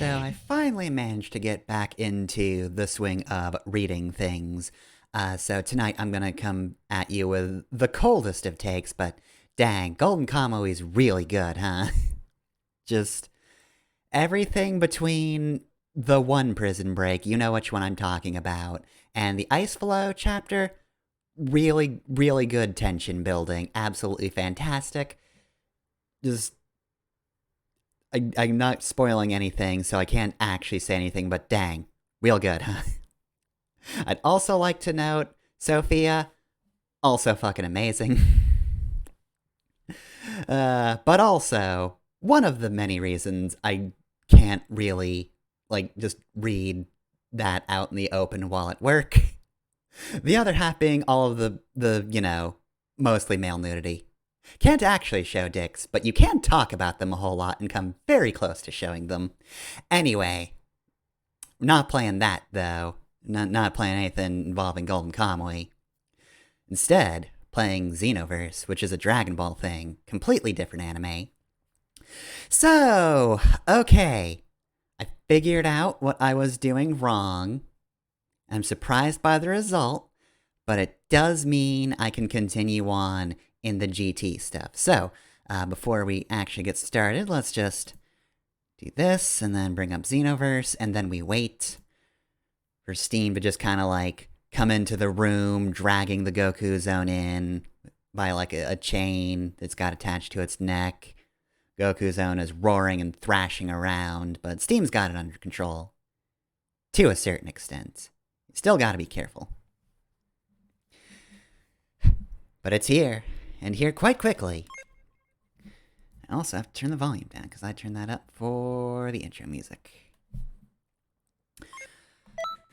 So I finally managed to get back into the swing of reading things. So tonight I'm gonna come at you with the coldest of takes, but dang, Golden Kamuy is really good, huh? Just everything between the one prison break, you know which one I'm talking about, and the Ice Flow chapter, really, really good tension building, absolutely fantastic. Just I'm not spoiling anything, so I can't actually say anything, but dang, real good, huh? I'd also like to note, Sophia, also fucking amazing. But also, one of the many reasons I can't really, just read that out in the open while at work. The other half being all of the mostly male nudity. Can't actually show dicks, but you can talk about them a whole lot and come very close to showing them. Anyway, not playing that, though. Not playing anything involving Golden Kamuy. Instead, playing Xenoverse, which is a Dragon Ball thing. Completely different anime. So, okay. I figured out what I was doing wrong. I'm surprised by the result, but it does mean I can continue on in the GT stuff. So, before we actually get started, let's just do this, and then bring up Xenoverse, and then we wait for Steam to just kind of come into the room, dragging the Goku Zone in by a chain that's got attached to its neck. Goku Zone is roaring and thrashing around, but Steam's got it under control. To a certain extent. Still gotta be careful. But it's here, and here quite quickly. I also have to turn the volume down, because I turned that up for the intro music.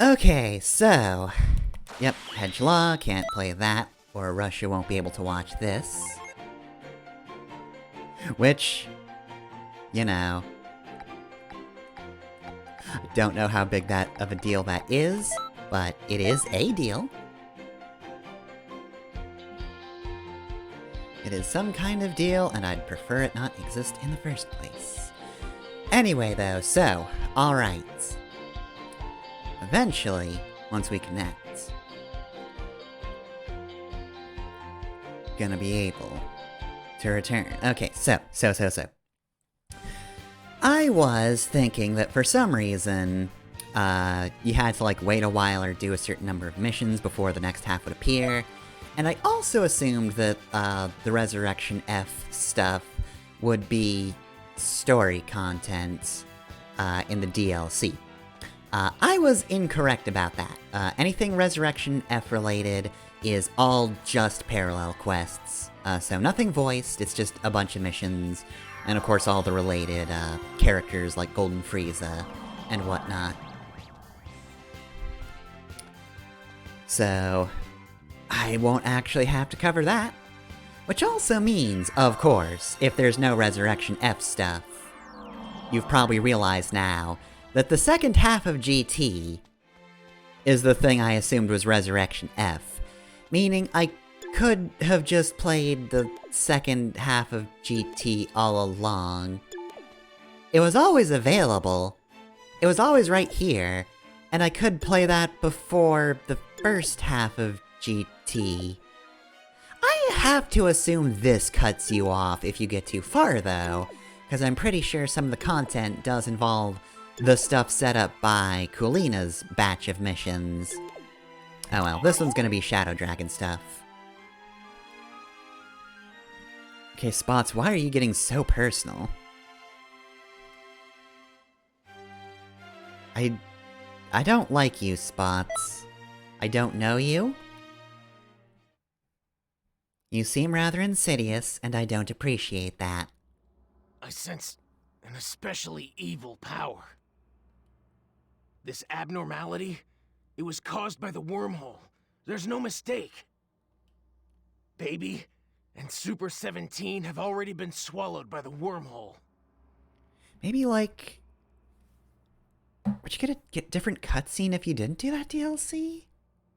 Okay, so... Yep, Hedge Law, can't play that, or Russia won't be able to watch this. Which, I don't know how big that of a deal that is, but it is a deal. It is some kind of deal, and I'd prefer it not exist in the first place. Anyway, though, so, alright. Eventually, once we connect, gonna be able to return. Okay, so. I was thinking that for some reason, you had to wait a while or do a certain number of missions before the next half would appear. And I also assumed that the Resurrection F stuff would be story content in the DLC. I was incorrect about that. Anything Resurrection F related is all just parallel quests. So nothing voiced, it's just a bunch of missions, and of course all the related characters like Golden Frieza and whatnot. So, I won't actually have to cover that. Which also means, of course, if there's no Resurrection F stuff, you've probably realized now that the second half of GT is the thing I assumed was Resurrection F. Meaning I could have just played the second half of GT all along. It was always available. It was always right here. And I could play that before the first half of GT. I have to assume this cuts you off if you get too far, though, because I'm pretty sure some of the content does involve the stuff set up by Kulina's batch of missions. Oh well, this one's gonna be Shadow Dragon stuff. Okay, Spots, why are you getting so personal? I don't like you, Spots. I don't know you. You seem rather insidious, and I don't appreciate that. I sense an especially evil power. This abnormality, it was caused by the wormhole. There's no mistake. Baby and Super 17 have already been swallowed by the wormhole. Maybe would you get different cutscene if you didn't do that DLC?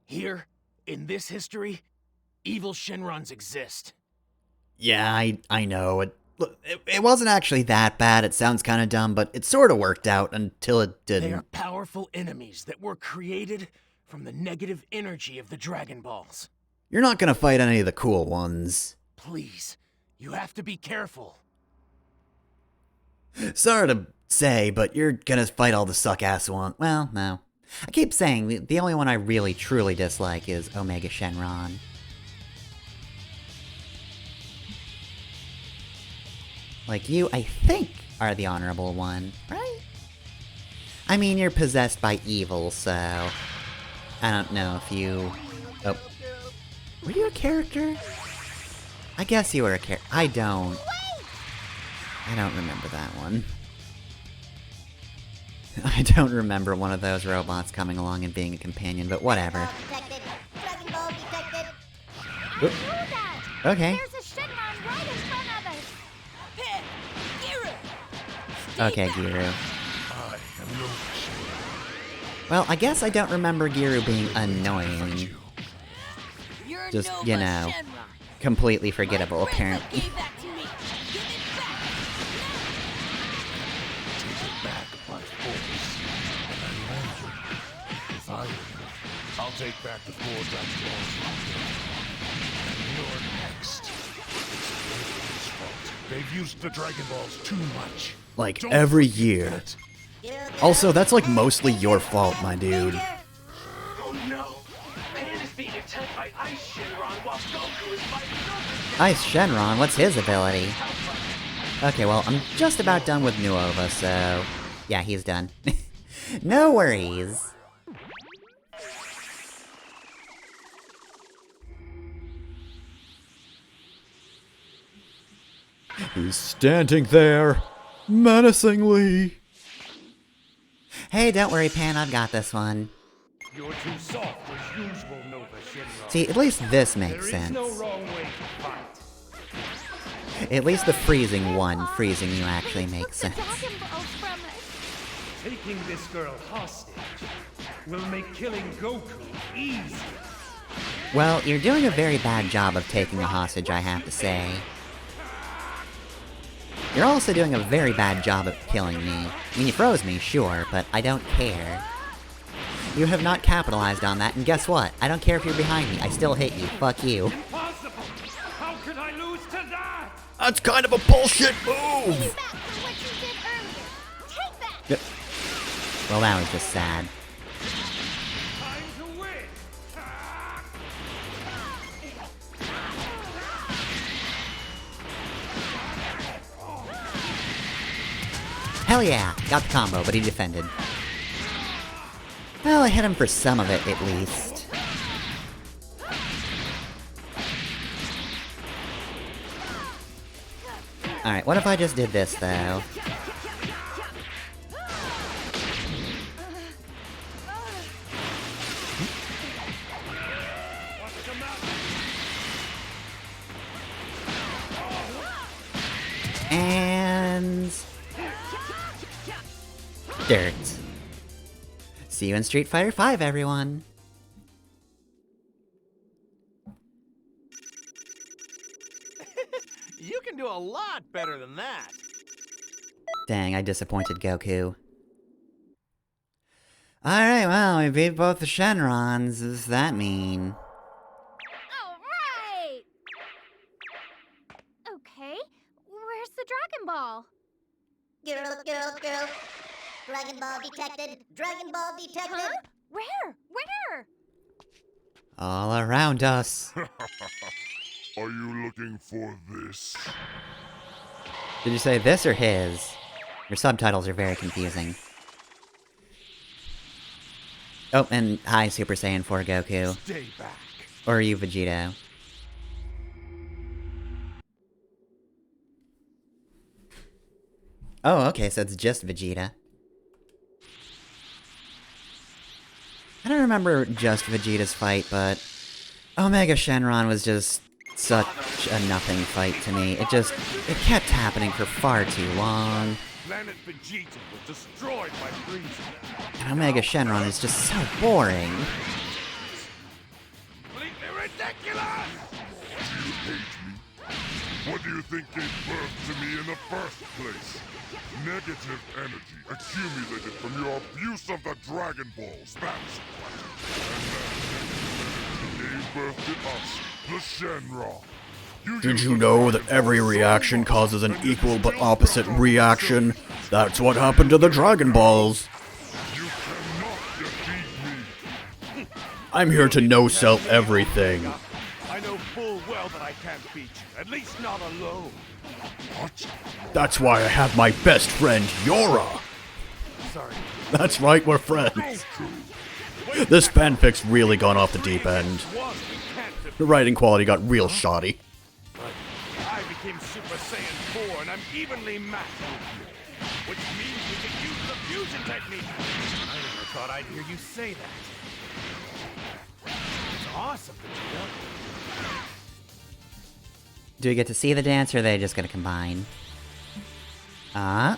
Here, in this history, evil Shenrons exist. Yeah, I know. Look, it wasn't actually that bad. It sounds kind of dumb, but it sort of worked out until it didn't. They are powerful enemies that were created from the negative energy of the Dragon Balls. You're not gonna fight any of the cool ones. Please, you have to be careful. Sorry to say, but you're gonna fight all the suck-ass ones. Well, no. I keep saying, the only one I really truly dislike is Omega Shenron. Like, you, I think, are the honorable one, right? I mean, you're possessed by evil, so... I don't know if you... Oh. Were you a character? I guess you were a character. I don't remember that one. I don't remember one of those robots coming along and being a companion, but whatever. Oop. Okay. Okay, Giru. Well, I guess I don't remember Giru being annoying. Just, you know, completely forgettable, apparently. I'll take back the 4 Dragon Balls. And you're next. They've used the Dragon Balls too much. Like, Don't every forget year. that. Also, that's like mostly your fault, my dude. Oh no! Pan is being attacked by Ice Shenron while Goku is fighting Gogeta. Ice Shenron, what's his ability? Okay, well, I'm just about done with Nuova, so... Yeah, he's done. No worries. He's standing there, menacingly. Hey, don't worry, Pan, I've got this one. You're too soft as usual, Nova Shenron. See, at least this makes There is sense. no wrong way to fight. At least the freezing one, freezing you, actually makes sense. Taking this girl hostage will make killing Goku easy. Well, you're doing a very bad job of taking a hostage, I have to say. You're also doing a very bad job of killing me. I mean, you froze me, sure, but I don't care. You have not capitalized on that, and guess what? I don't care if you're behind me, I still hit you. Fuck you. Impossible! How could I lose to that? That's kind of a bullshit move! Take back for what you did earlier. Take that! Yep. Well, that was just sad. Time to win! Hell yeah! Got the combo, but he defended. Well, I hit him for some of it, at least. Alright, what if I just did this, though? And... dirt. See you in Street Fighter V, everyone! You can do a lot better than that. Dang, I disappointed Goku. Alright, well, we beat both the Shenrons. What does that mean? All right. Okay, where's the Dragon Ball? Girl. Dragon Ball detected. Dragon Ball detected. Huh? Where? Where? All around us. Are you looking for this? Did you say this or his? Your subtitles are very confusing. Oh, and hi, Super Saiyan 4 Goku. Stay back. Or are you Vegeta? Oh, okay, so it's just Vegeta. I don't remember just Vegeta's fight, but Omega Shenron was just such a nothing fight to me. It kept happening for far too long. Planet Vegeta was destroyed by Frieza. And Omega Shenron is just so boring. Completely ridiculous! Do you hate me? What do you think gave birth to me first place, negative energy accumulated from your abuse of the Dragon Balls. That's what. And that gave birth to us, the Shenron. Did you know that every reaction causes an equal but opposite reaction? That's what happened to the Dragon Balls. You cannot defeat me. I'm here to no-sell everything. I know full well that I can't beat you, at least not alone. What? That's why I have my best friend, Yora. Sorry. That's right, we're friends. This fanfic's really gone off the deep end. The writing quality got real shoddy. I became Super Saiyan 4 and I'm evenly matched with you. Which means we can use the fusion technique. I never thought I'd hear you say that. It's awesome, Vegeta. Do we get to see the dance, or are they just gonna combine? Hell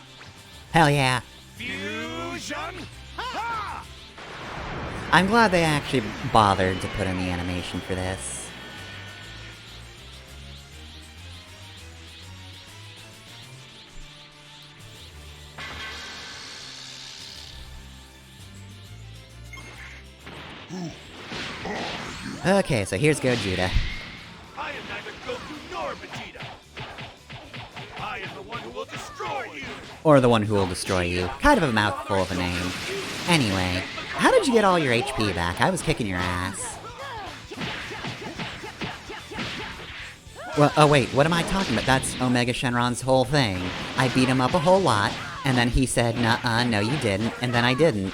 yeah. Fusion! Ha! I'm glad they actually bothered to put in the animation for this. Okay, so here's Gogeta. I am neither Goku nor Vegeta. I am the one who will destroy you. Or the one who will destroy you. Kind of a mouthful of a name. Anyway, how did you get all your HP back? I was kicking your ass. Well, oh wait, what am I talking about? That's Omega Shenron's whole thing. I beat him up a whole lot, and then he said, nuh-uh, no you didn't, and then I didn't.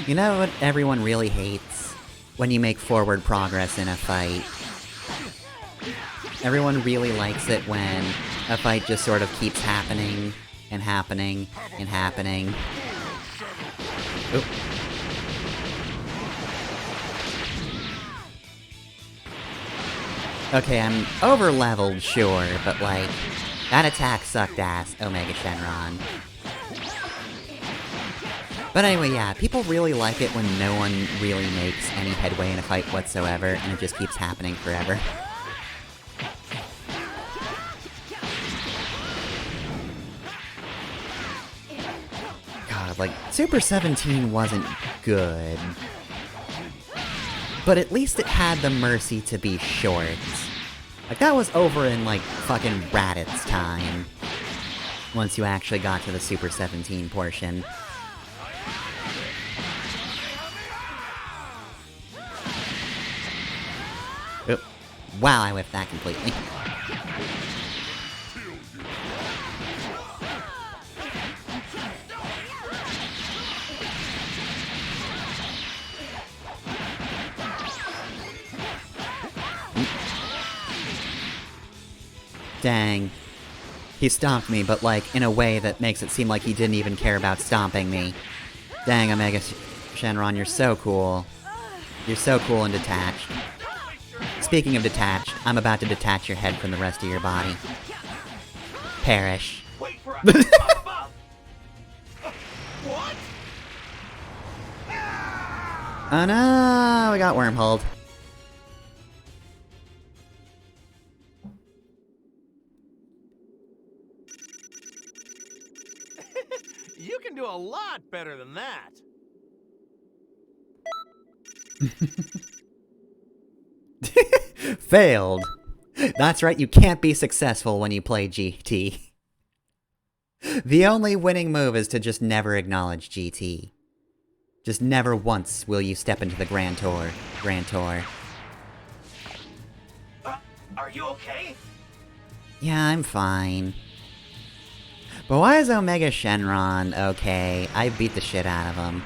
You know what everyone really hates? When you make forward progress in a fight. Everyone really likes it when a fight just sort of keeps happening, and happening, and happening. Oop. Okay, I'm over-leveled, sure, but like, that attack sucked ass, Omega Shenron. But anyway, yeah, people really like it when no one really makes any headway in a fight whatsoever, and it just keeps happening forever. God, like, Super 17 wasn't good. But at least it had the mercy to be short. Like, that was over in, like, fucking Raditz time. Once you actually got to the Super 17 portion. Oop. Wow, I whiffed that completely. Dang. He stomped me, but like, in a way that makes it seem like he didn't even care about stomping me. Dang, Omega Shenron, you're so cool. You're so cool and detached. Speaking of detached, I'm about to detach your head from the rest of your body. Perish. Wait for us. What? Oh no, we got wormholed. You can do a lot better than that. Failed. That's right, you can't be successful when you play GT. The only winning move is to just never acknowledge GT. Just never once will you step into the Grand Tour. Are you okay? Yeah, I'm fine. But why is Omega Shenron okay? I beat the shit out of him.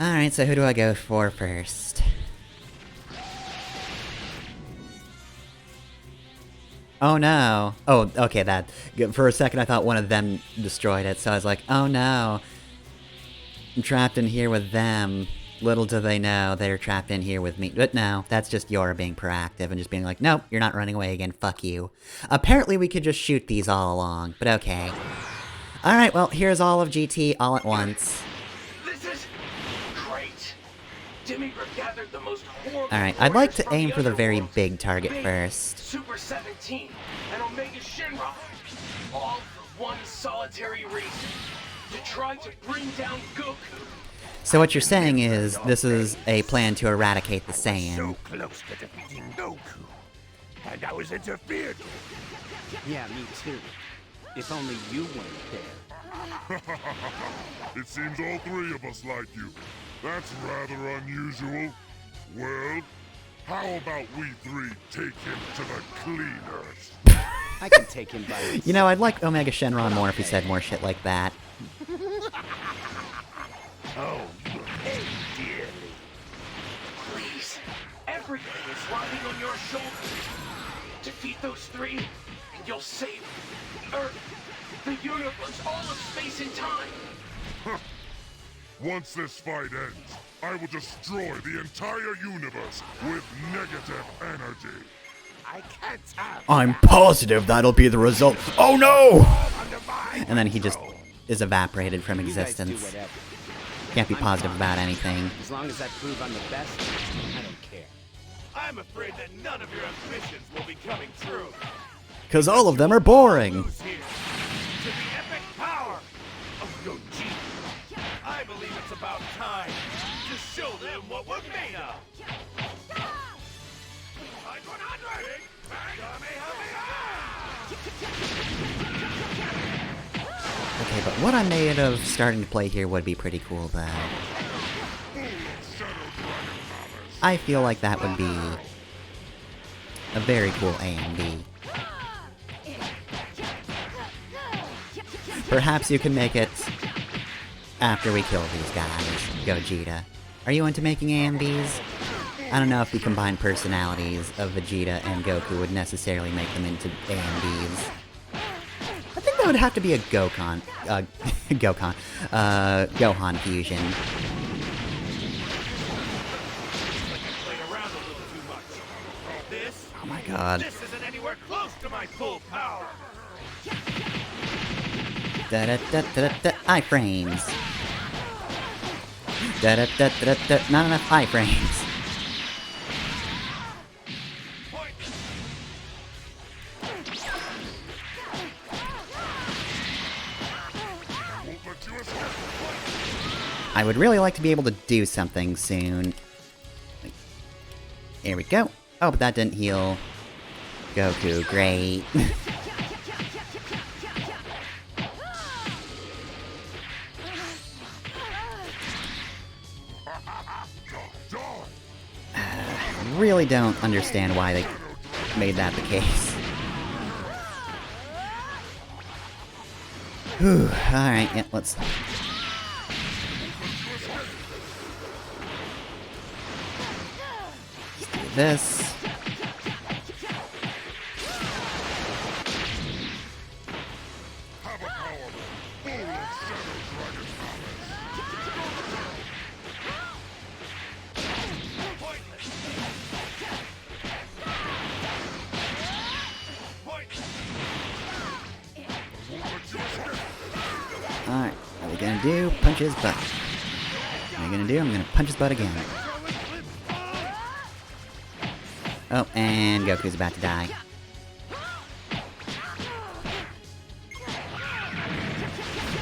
Alright, so who do I go for first? Oh no. Oh, okay, that. For a second I thought one of them destroyed it, so I was like, oh no. I'm trapped in here with them. Little do they know they're trapped in here with me. But no, that's just Yora being proactive and just being like, nope, you're not running away again, fuck you. Apparently we could just shoot these all along, but okay. Alright, well, here's all of GT all at once. This Demigra gathered the most horrible. Alright, I'd like to warriors from aim for the very underworld. big target Big, first. Super 17 and Omega Shinra. All for one solitary reason. To try to bring down Goku. So what you're saying is, this is a plan to eradicate the Saiyan. So close to defeating Goku. And I was interfered with. Yeah, me too. If only you weren't there. It seems all three of us like you. That's rather unusual. Well, how about we three take him to the cleaners? I can take him by himself. You know, I'd like Omega Shenron more if he said more shit like that. Oh, you pay dearly. Please, everything is riding on your shoulders. Defeat those three, and you'll save Earth, the universe, all of space and time. Once this fight ends, I will destroy the entire universe with negative energy. I can't have I'm positive that'll be the result. Oh no! under my And then he just is evaporated from You guys do existence. whatever. Can't be I'm positive fine. about anything. As long as I prove I'm the best, I don't care. I'm afraid that none of your ambitions will be coming true. Cause all of them are boring. Lose here to the epic power of Gogeta. I believe it's about time to show them what we're made of. I'm not ready. Okay, but what I'm made of starting to play here would be pretty cool, though. I feel like that would be a very cool AMD. Perhaps you can make it after we kill these guys, Gogeta. Are you into making AMVs? I don't know if the combined personalities of Vegeta and Goku would necessarily make them into AMVs. I think that would have to be a Gohan fusion. Played around a little too much. This Oh my god. This isn't anywhere close to my full power. Da da da da da iframes. Da da da da da not enough iframes. I would really like to be able to do something soon. Here we go. Oh, but that didn't heal Goku. Great. Really don't understand why they made that the case. Whew, alright, yeah, let's... do this. Alright, what are we gonna do? Punch his butt. What am I gonna do? I'm gonna punch his butt again. Oh, and Goku's about to die.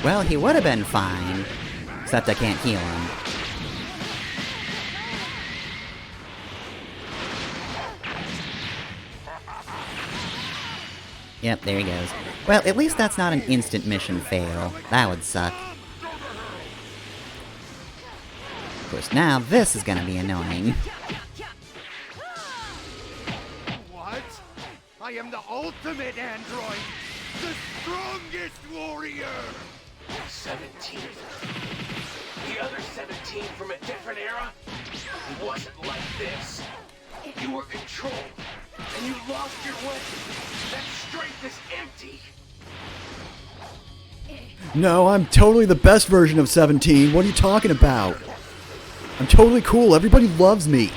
Well, he would have been fine, except I can't heal him. Yep, there he goes. Well, at least that's not an instant mission fail. That would suck. Of course, now this is gonna be annoying. What? I am the ultimate android, the strongest warrior. 17. The other 17 from a different era? It wasn't like this. You were controlled, and you lost your way. That strength is empty. No, I'm totally the best version of 17. What are you talking about? I'm totally cool. Everybody loves me.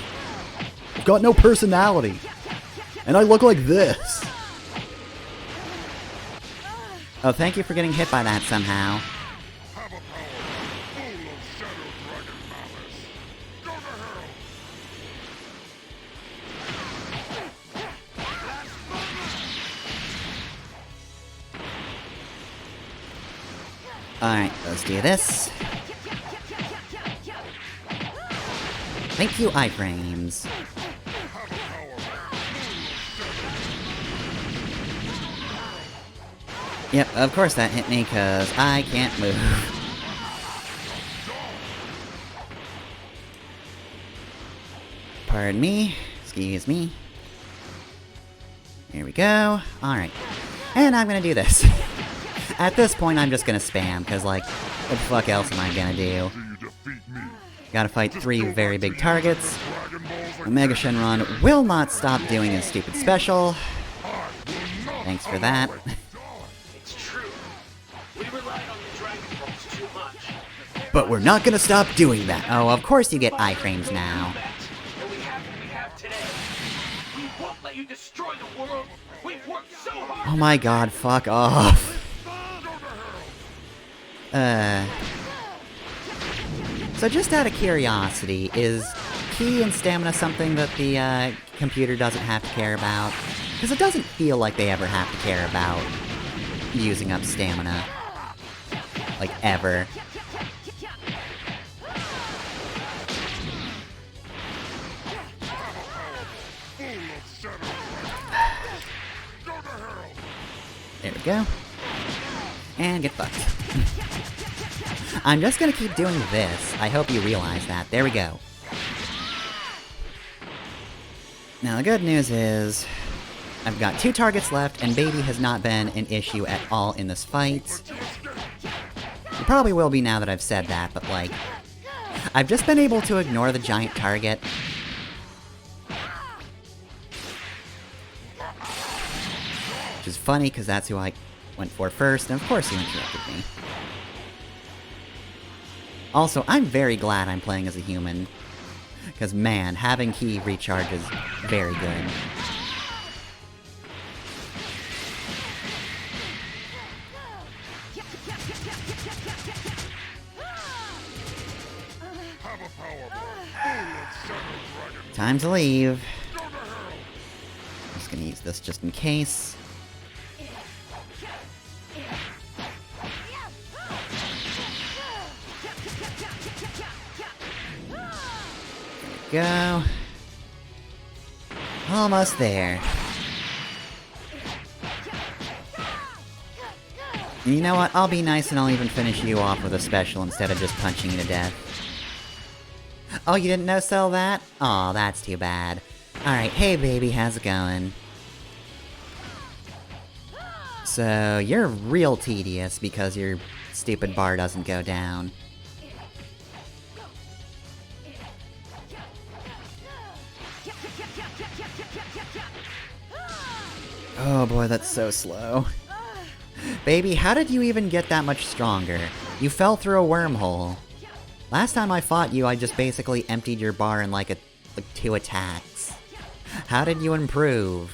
I've got no personality. And I look like this. Oh, thank you for getting hit by that somehow. Have a power full of shadow dragon malice. Go to her! Alright, let's do this. Thank you, iframes. Yep, of course that hit me, cause I can't move. Pardon me. Excuse me. Here we go. Alright. And I'm gonna do this. At this point, I'm just gonna spam, cause like, what the fuck else am I gonna do? Gotta fight 3 very big targets. Omega Shenron will not stop doing his stupid special. Thanks for that. It's true. We relied on the Dragon Balls too much. But we're not gonna stop doing that. Oh, of course you get iframes now. And we have today. We won't let you destroy the world. We've worked so hard. Oh my god, fuck off. So just out of curiosity, is ki and stamina something that the computer doesn't have to care about? Because it doesn't feel like they ever have to care about using up stamina. Like, ever. There we go. And get fucked. I'm just gonna keep doing this. I hope you realize that. There we go. Now the good news is, I've got 2 targets left, and baby has not been an issue at all in this fight. It probably will be now that I've said that, but like, I've just been able to ignore the giant target. Which is funny, because that's who I went for first, and of course he interrupted me. Also, I'm very glad I'm playing as a human. Because man, having ki recharge is very good. Time to leave. I'm just gonna use this just in case. Go. Almost there. And you know what? I'll be nice and I'll even finish you off with a special instead of just punching you to death. Oh, you didn't no-sell that? Aw, that's too bad. Alright, hey baby, how's it going? So, you're real tedious because your stupid bar doesn't go down. Oh boy, that's so slow. Baby, how did you even get that much stronger? You fell through a wormhole. Last time I fought you, I just basically emptied your bar in like 2 attacks. How did you improve?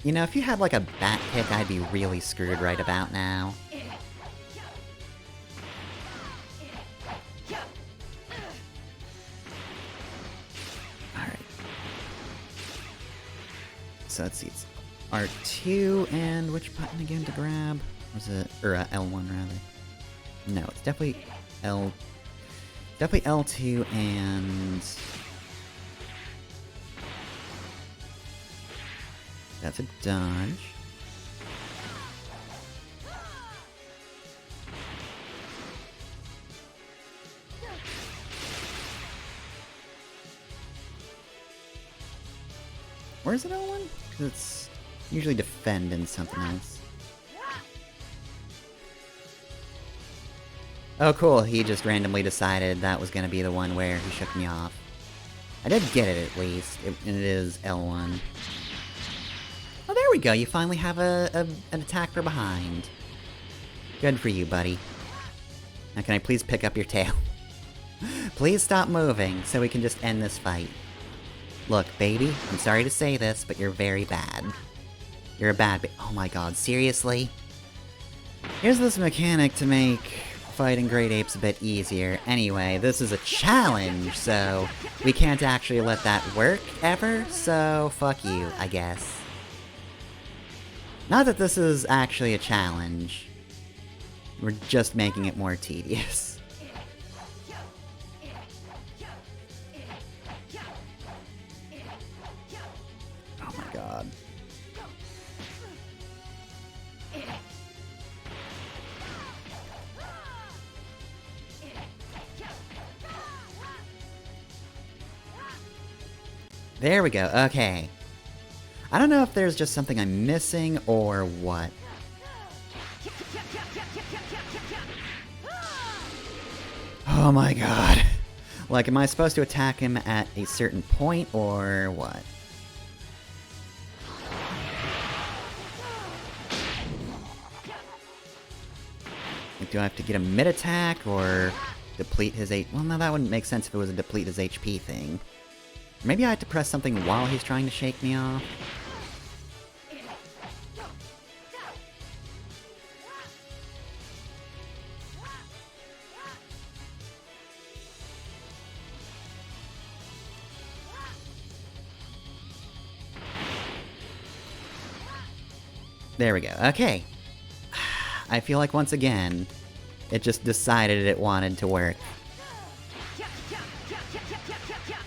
You know, if you had like a bat kick, I'd be really screwed right about now. Alright. So let's see, it's R2, and which button again to grab? Was it, or L1 rather? No, it's definitely L2 and... That's a dodge. Where's it L1? Because it's usually defend and something else. Oh cool, he just randomly decided that was gonna be the one where he shook me off. I did get it at least, and it is L1. Oh, there we go, you finally have an attack from behind. Good for you, buddy. Now can I please pick up your tail? Please stop moving, so we can just end this fight. Look, baby, I'm sorry to say this, but you're very bad. You're a bad oh my god, seriously? Here's this mechanic to make fighting Great Apes a bit easier. Anyway, this is a challenge, so we can't actually let that work ever, so fuck you, I guess. Not that this is actually a challenge. We're just making it more tedious. Oh my god. There we go, okay. I don't know if there's just something I'm missing or what. Oh my god. Like, am I supposed to attack him at a certain point or what? Like, do I have to get a mid-attack or deplete his H... Well, no, that wouldn't make sense if it was a deplete his HP thing. Maybe I have to press something while he's trying to shake me off? There we go. Okay. I feel like once again, it just decided it wanted to work.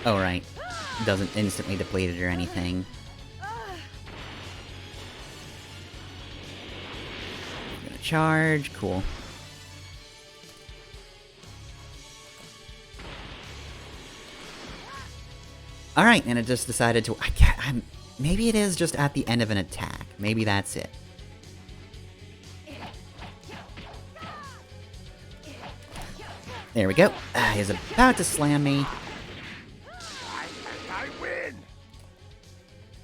Oh, right. Doesn't instantly deplete it or anything. Gonna charge. Cool. Alright, and it just decided to... maybe it is just at the end of an attack. Maybe that's it. There we go. He's about to slam me. I win!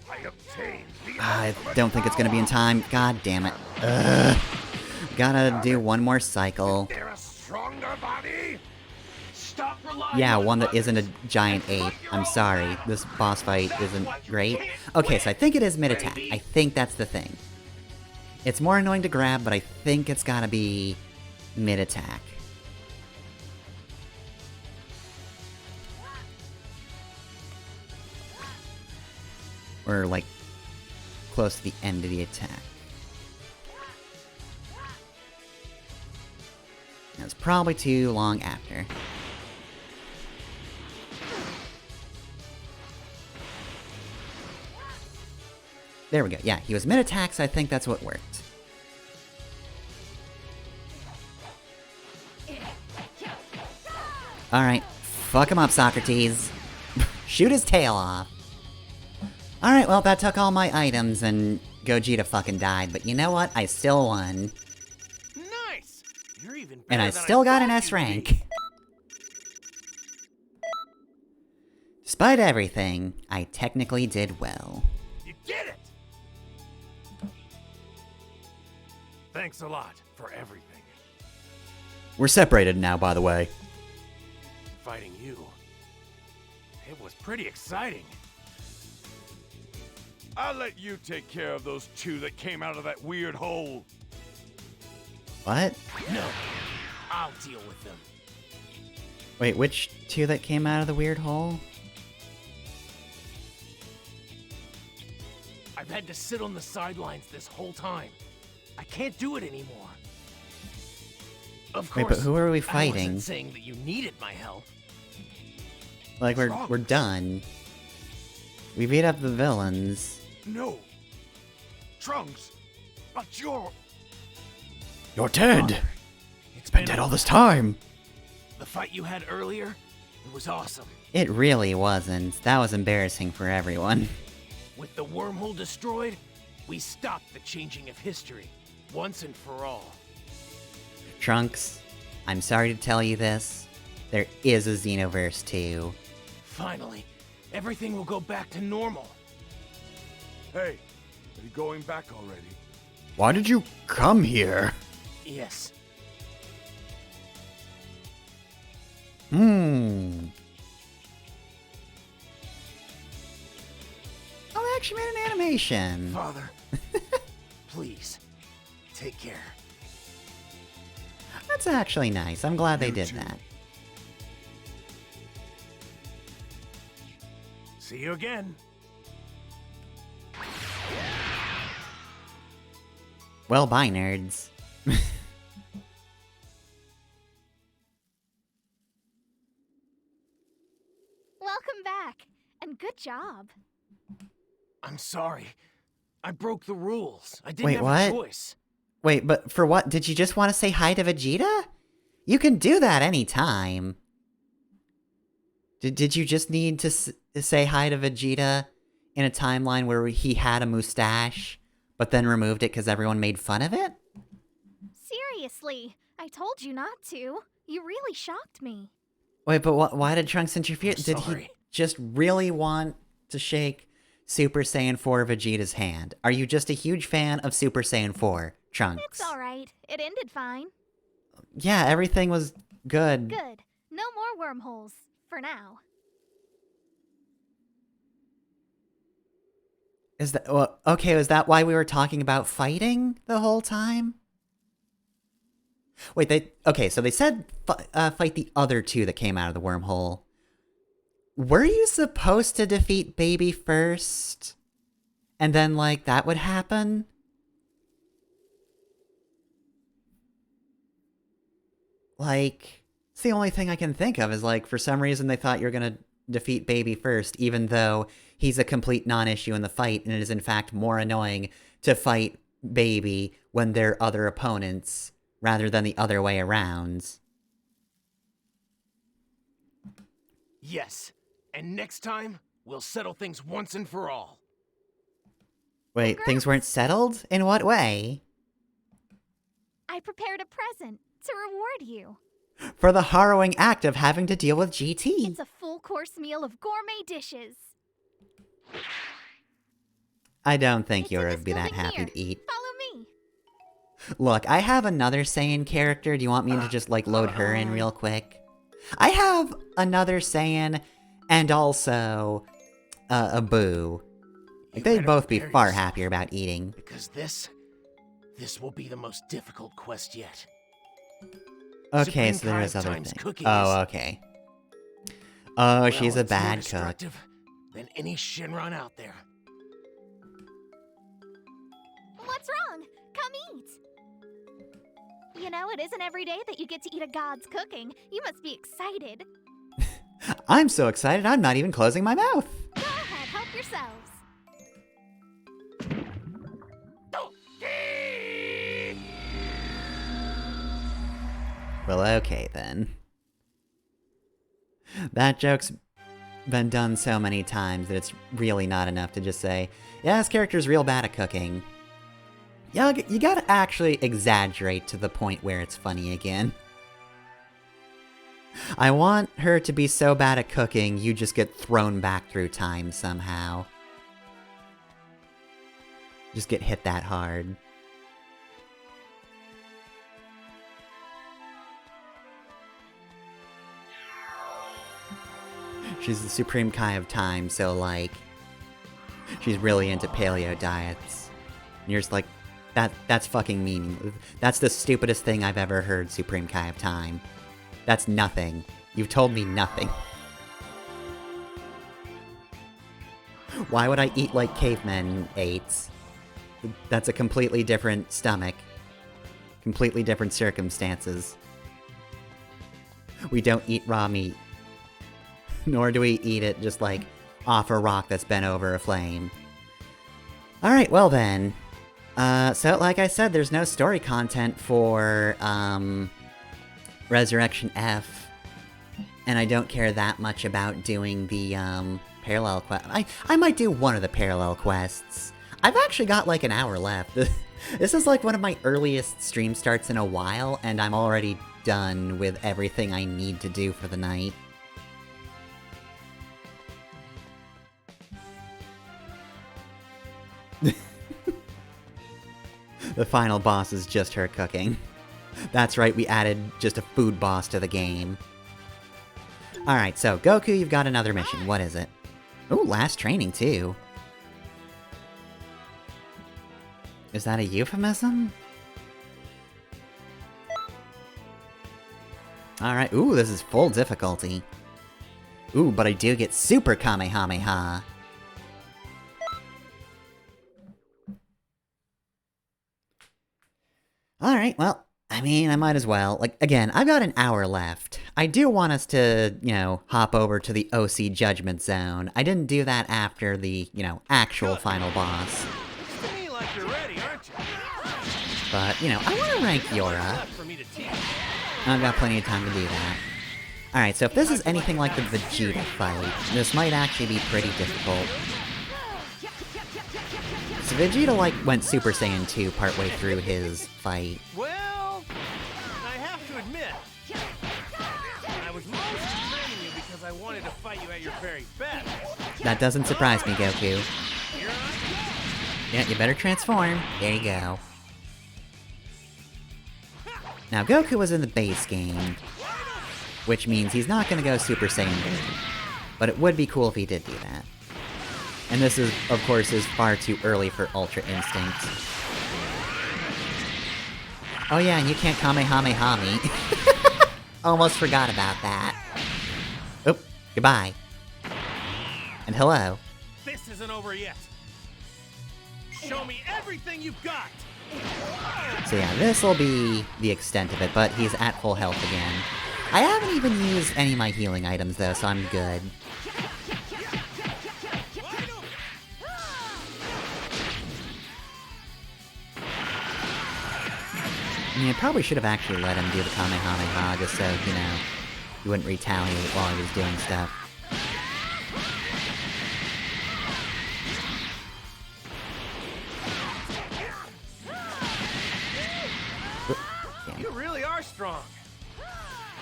I obtained the I don't think it's gonna be in time. God damn it. Ugh. Gotta do one more cycle. They're a stronger body? Stop relying Yeah, on one that others isn't a giant ape. I'm sorry. This boss fight isn't great. Okay, so I think it is mid-attack. I think that's the thing. It's more annoying to grab, but I think it's gotta be mid-attack. Or, like, close to the end of the attack. That's probably too long after. There we go. Yeah, he was mid-attack, so I think that's what worked. Alright, fuck him up, Socrates. Shoot his tail off. Alright, well, that took all my items, and Gogeta fucking died, but you know what? I still won. Nice! You're even better And I than still got an thought S you'd rank. be. Despite everything, I technically did well. You did it! Thanks a lot for everything. We're separated now, by the way. Fighting you. It was pretty exciting. I'll let you take care of those two that came out of that weird hole. What? No, I'll deal with them. Wait, which two that came out of the weird hole? I've had to sit on the sidelines this whole time. I can't do it anymore. Of course, Wait, but who are we I fighting? wasn't saying that you needed my help. Like, we're done. We beat up the villains. No. Trunks, but you're... You're dead! Father, It's been dead all this time! The fight you had earlier, it was awesome. It really wasn't. That was embarrassing for everyone. With the wormhole destroyed, we stopped the changing of history, once and for all. Trunks, I'm sorry to tell you this. There is a Xenoverse 2. Finally, everything will go back to normal. Hey, are you going back already? Why did you come here? Yes. Oh, they actually made an animation. Father, please, take care. That's actually nice. I'm glad they did too. that. See you again. Well, bye, nerds. Welcome back, and good job. I'm sorry. I broke the rules. I didn't Wait, have what? a choice. Wait, but for what? Did you just want to say hi to Vegeta? You can do that anytime. Did you just need to say hi to Vegeta in a timeline where he had a mustache, but then removed it because everyone made fun of it? Seriously, I told you not to. You really shocked me. Wait, but why did Trunks interfere? I'm Did sorry. he just really want to shake Super Saiyan 4 Vegeta's hand? Are you just a huge fan of Super Saiyan 4, Trunks? It's alright. It ended fine. Yeah, everything was good. Good. No more wormholes. For now. Is that well, okay? Was that why we were talking about fighting the whole time? Wait, so they said fight the other two that came out of the wormhole. Were you supposed to defeat Baby first, and then like that would happen? Like, it's the only thing I can think of is like for some reason they thought you were gonna defeat Baby first, even though he's a complete non-issue in the fight, and it is in fact more annoying to fight Baby when they're other opponents, rather than the other way around. Yes. And next time, we'll settle things once and for all. Wait, things weren't settled? In what way? I prepared a present to reward you. For the harrowing act of having to deal with GT. It's a full-course meal of gourmet dishes. I don't think It's you're in gonna this be that building happy here. to eat. Follow me. Look, I have another Saiyan character. Do you want me to just, like, load her in real quick? I have another Saiyan and also a Boo. Like, You they'd better both be prepare far yourself, happier about eating. Because this will be the most difficult quest yet. Okay, Supreme so there Kai is of other Time's things. cooking Oh, is- okay. Oh, Well, she's a it's more bad cook. destructive than any Shinron out there. What's wrong? Come eat. You know, it isn't every day that you get to eat a god's cooking. You must be excited. I'm so excited I'm not even closing my mouth. Go ahead, help yourselves. Well, okay then. That joke's been done so many times that it's really not enough to just say, yeah, this character's real bad at cooking. Yeah, you gotta actually exaggerate to the point where it's funny again. I want her to be so bad at cooking, you just get thrown back through time somehow. Just get hit that hard. She's the Supreme Kai of Time, so like, she's really into paleo diets. And you're just like, that's fucking meaningless. That's the stupidest thing I've ever heard, Supreme Kai of Time. That's nothing. You've told me nothing. Why would I eat like cavemen ate? That's a completely different stomach. Completely different circumstances. We don't eat raw meat. Nor do we eat it just like off a rock that's been over a flame. Alright, well then. So like I said, there's no story content for Resurrection F. And I don't care that much about doing the parallel quest. I might do one of the parallel quests. I've actually got like an hour left. This is like one of my earliest stream starts in a while, and I'm already done with everything I need to do for the night. The final boss is just her cooking. That's right, we added just a food boss to the game. Alright, so Goku, you've got another mission. What is it? Ooh, last training too. Is that a euphemism? Alright, ooh, this is full difficulty. Ooh, but I do get Super Kamehameha. Alright, well, I mean, I might as well. Like, again, I've got an hour left. I do want us to, you know, hop over to the OC Judgement Zone. I didn't do that after the, you know, actual final boss. Looks to me like you're ready, aren't you? But, you know, I want to rank Yora. Left for me to teach. I've got plenty of time to do that. Alright, so if this is anything like the Vegeta fight, this might actually be pretty difficult. So Vegeta, like, went Super Saiyan 2 partway through his fight. Well, I have to admit, I was mostly training you because I wanted to fight you at your very best. That doesn't surprise me, Goku. Here I go. Yeah, you better transform. There you go. Now, Goku was in the base game, which means he's not gonna go Super Saiyan 2. But it would be cool if he did do that. And this is, of course, is far too early for Ultra Instinct. Oh yeah, and you can't Kamehameha me. Almost forgot about that. Oop, goodbye. And hello. This isn't over yet. Show me everything you've got. So yeah, this'll be the extent of it, but he's at full health again. I haven't even used any of my healing items though, so I'm good. I mean, I probably should have actually let him do the Kamehameha, just so, you know, he wouldn't retaliate while he was doing stuff. You really are strong.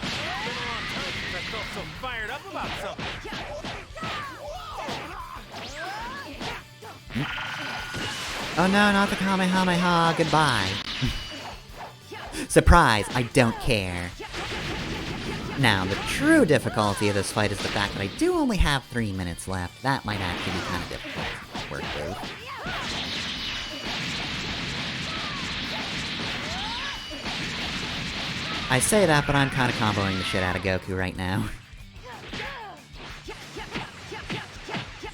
It's been a long time since I felt so fired up about something. Oh no, not the Kamehameha, goodbye. Surprise, I don't care. Now, the true difficulty of this fight is the fact that I do only have 3 minutes left. That might actually be kind of difficult to work with. I say that, but I'm kind of comboing the shit out of Goku right now.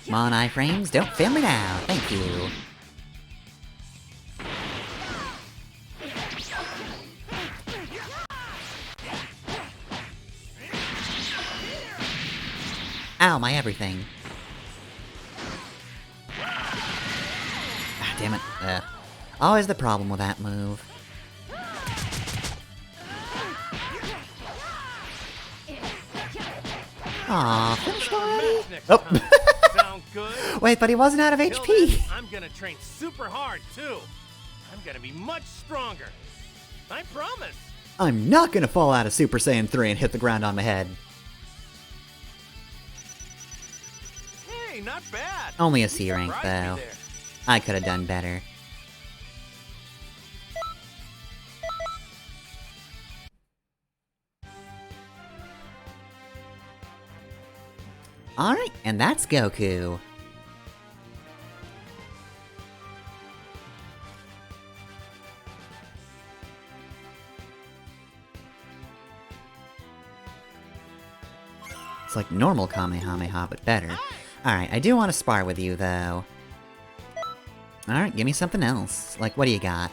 Come on, iframes, don't fail me now, thank you. Ow, my everything. Ah, damn it. Always the problem with that move. Aw, finished already? Oh. Sound good? Wait, but he wasn't out of Till HP. then, I'm gonna train super hard too. I'm gonna be much stronger. I promise. I'm not gonna fall out of Super Saiyan 3 and hit the ground on my head. Hey, not bad. Only a You C rank, surprised me though. there. I could have done better. Alright, and that's Goku. It's like normal Kamehameha, but better. Alright, I do want to spar with you, though. Alright, give me something else. Like, what do you got?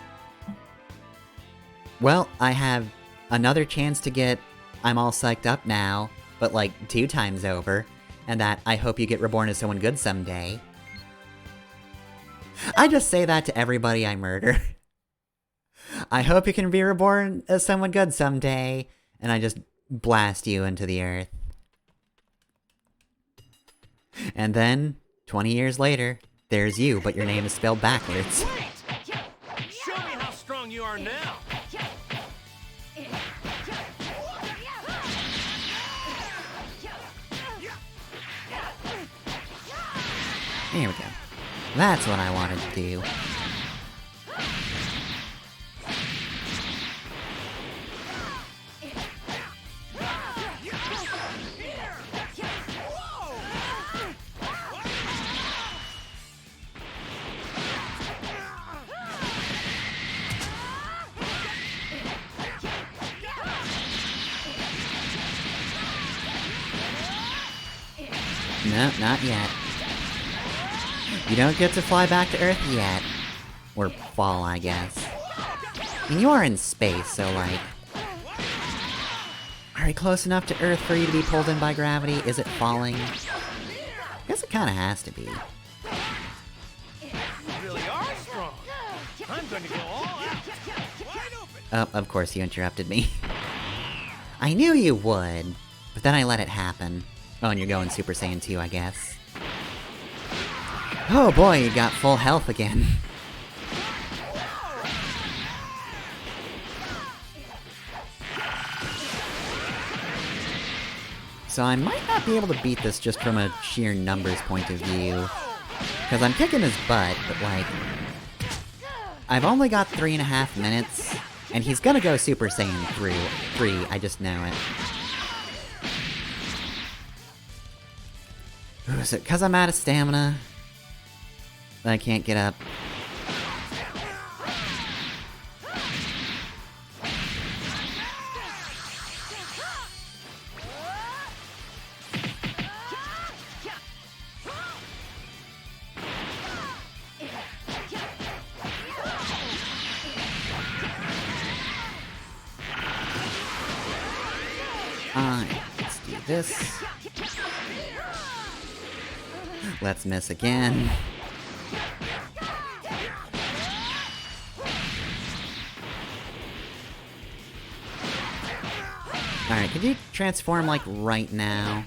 Well, I have another chance to get I'm all psyched up now, but like 2 times over. And that I hope you get reborn as someone good someday. I just say that to everybody I murder. I hope you can be reborn as someone good someday. And I just blast you into the earth. And then, 20 years later, there's you, but your name is spelled backwards. Wait! Show me how strong you are now. There we go. That's what I wanted to do. No, not yet. You don't get to fly back to Earth yet. Or fall, I guess. I mean, you are in space, so like... Are you close enough to Earth for you to be pulled in by gravity? Is it falling? I guess it kinda has to be. You really are strong. I'm going to go all out. Wide open. Oh, of course you interrupted me. I knew you would, but then I let it happen. Oh, and you're going Super Saiyan 2, I guess. Oh boy, you got full health again. So I might not be able to beat this just from a sheer numbers point of view. Because I'm kicking his butt, but like... I've only got 3.5 minutes, and he's gonna go Super Saiyan 3, I just know it. Ooh, is it because I'm out of stamina that I can't get up? Let's do this. Let's miss again. Alright, could you transform, like, right now?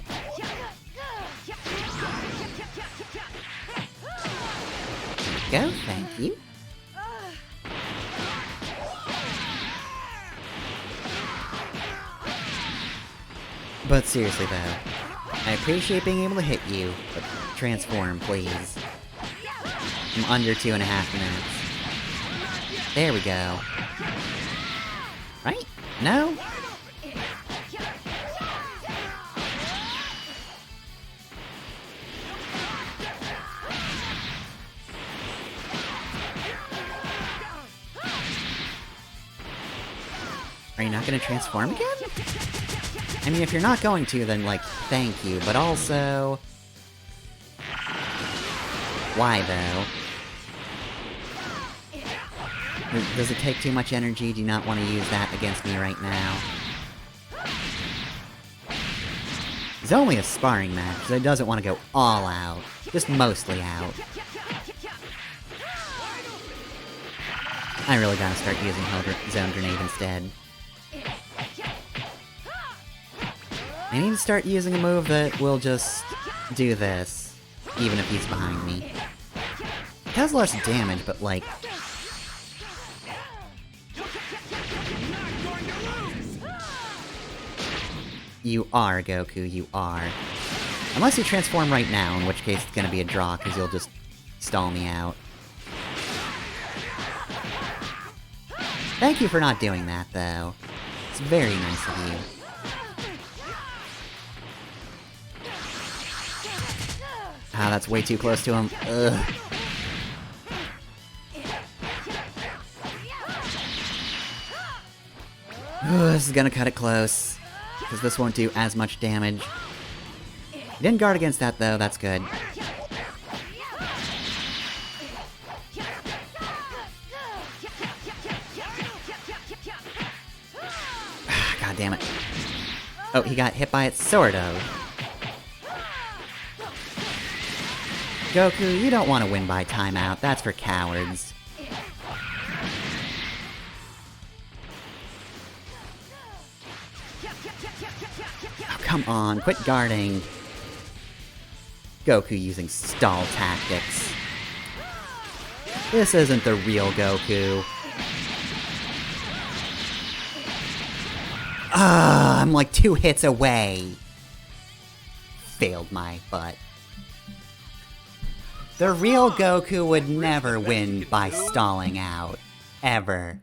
There we go, thank you. But seriously, though, I appreciate being able to hit you, but transform, please. I'm under 2.5 minutes. There we go. Right? No? Are you not gonna transform again? I mean, if you're not going to, then, like, thank you, but also... Why, though? Does it take too much energy? Do you not want to use that against me right now? It's only a sparring match, so it doesn't want to go all out. Just mostly out. I really gotta start using Zone Grenade instead. I need to start using a move that will just do this, even if he's behind me. It has less damage, but like... You are, Goku, you are. Unless you transform right now, in which case it's gonna be a draw, because you'll just stall me out. Thank you for not doing that, though. It's very nice of you. Ah, that's way too close to him. Ugh. This is gonna cut it close, because this won't do as much damage. He didn't guard against that, though, that's good. God damn it. Oh, he got hit by it, sort of. Goku, you don't want to win by timeout. That's for cowards. Oh, come on, quit guarding. Goku using stall tactics. This isn't the real Goku. Ah, I'm like 2 hits away. Failed my butt. The real Goku would never win by stalling out. Ever.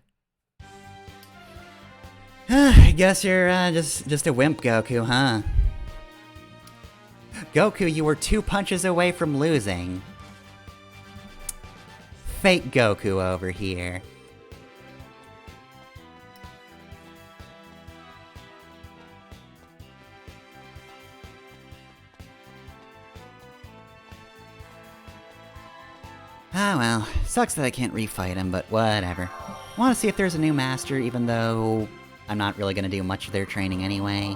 I guess you're, just a wimp, Goku, huh? Goku, you were 2 punches away from losing. Fake Goku over here. Ah well, sucks that I can't refight him, but whatever. Want to see if there's a new master, even though I'm not really gonna do much of their training anyway.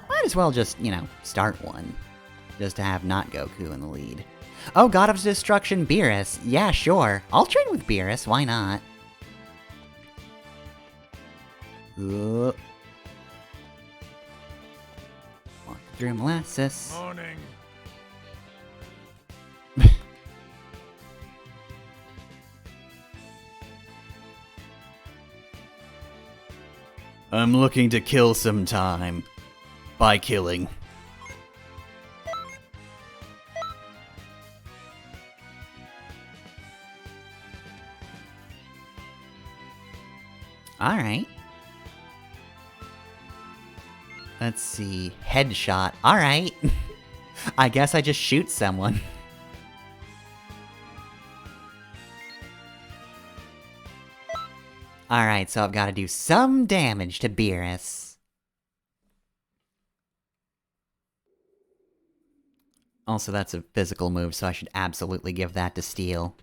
Might as well just, you know, start one. Just to have not Goku in the lead. Oh, God of Destruction, Beerus. Yeah, sure. I'll train with Beerus, why not? Walk through molasses. Morning. I'm looking to kill some time. By killing. Alright. Let's see. Headshot. Alright. I guess I just shoot someone. Alright, so I've got to do some damage to Beerus. Also, that's a physical move, so I should absolutely give that to Steel.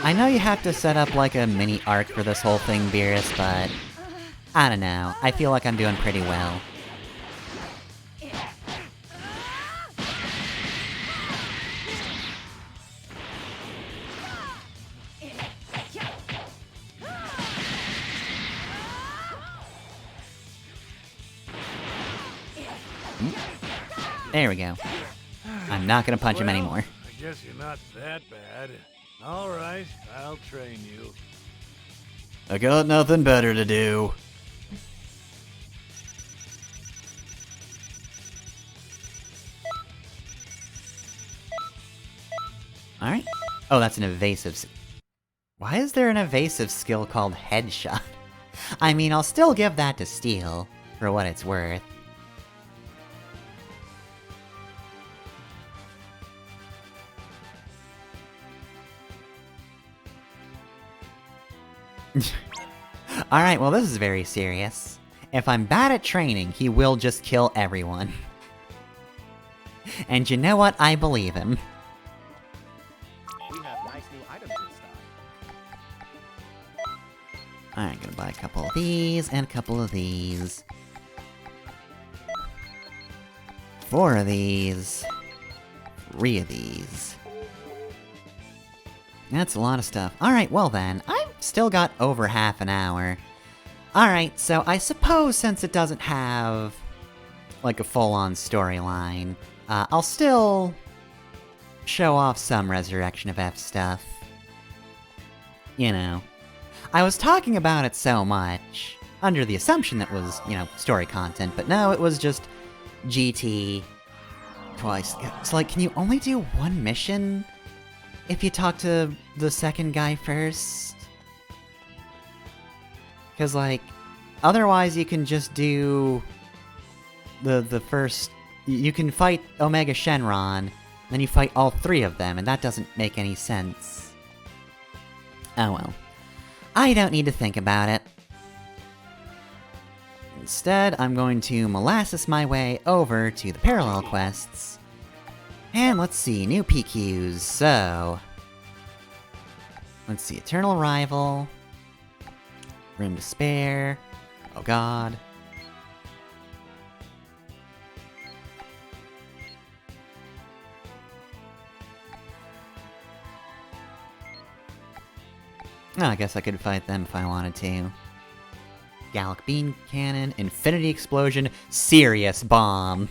I know you have to set up like a mini arc for this whole thing, Beerus, but I don't know. I feel like I'm doing pretty well. There we go. I'm not gonna punch him anymore. I guess you're not that bad. All right, I'll train you. I got nothing better to do. Alright. Oh, that's an evasive... Why is there an evasive skill called Headshot? I mean, I'll still give that to Steel, for what it's worth. Alright, well this is very serious. If I'm bad at training, he will just kill everyone. And you know what? I believe him. We have nice new items in stock. Alright, gonna buy a couple of these, and a couple of these. 4 of these. 3 of these. That's a lot of stuff. Alright, well then, I've still got over half an hour. Alright, so I suppose since it doesn't have, like, a full-on storyline, I'll still show off some Resurrection of F stuff. You know. I was talking about it so much, under the assumption that was, you know, story content, but no, it was just GT twice. It's like, can you only do one mission if you talk to the second guy first? Because, like, otherwise you can just do the first... You can fight Omega Shenron, then you fight all 3 of them, and that doesn't make any sense. Oh well. I don't need to think about it. Instead, I'm going to molasses my way over to the parallel quests. And let's see, new PQs, so... Let's see, Eternal Rival... Room to Spare... Oh god... Oh, I guess I could fight them if I wanted to. Gallic Beam Cannon, Infinity Explosion, Serious Bomb!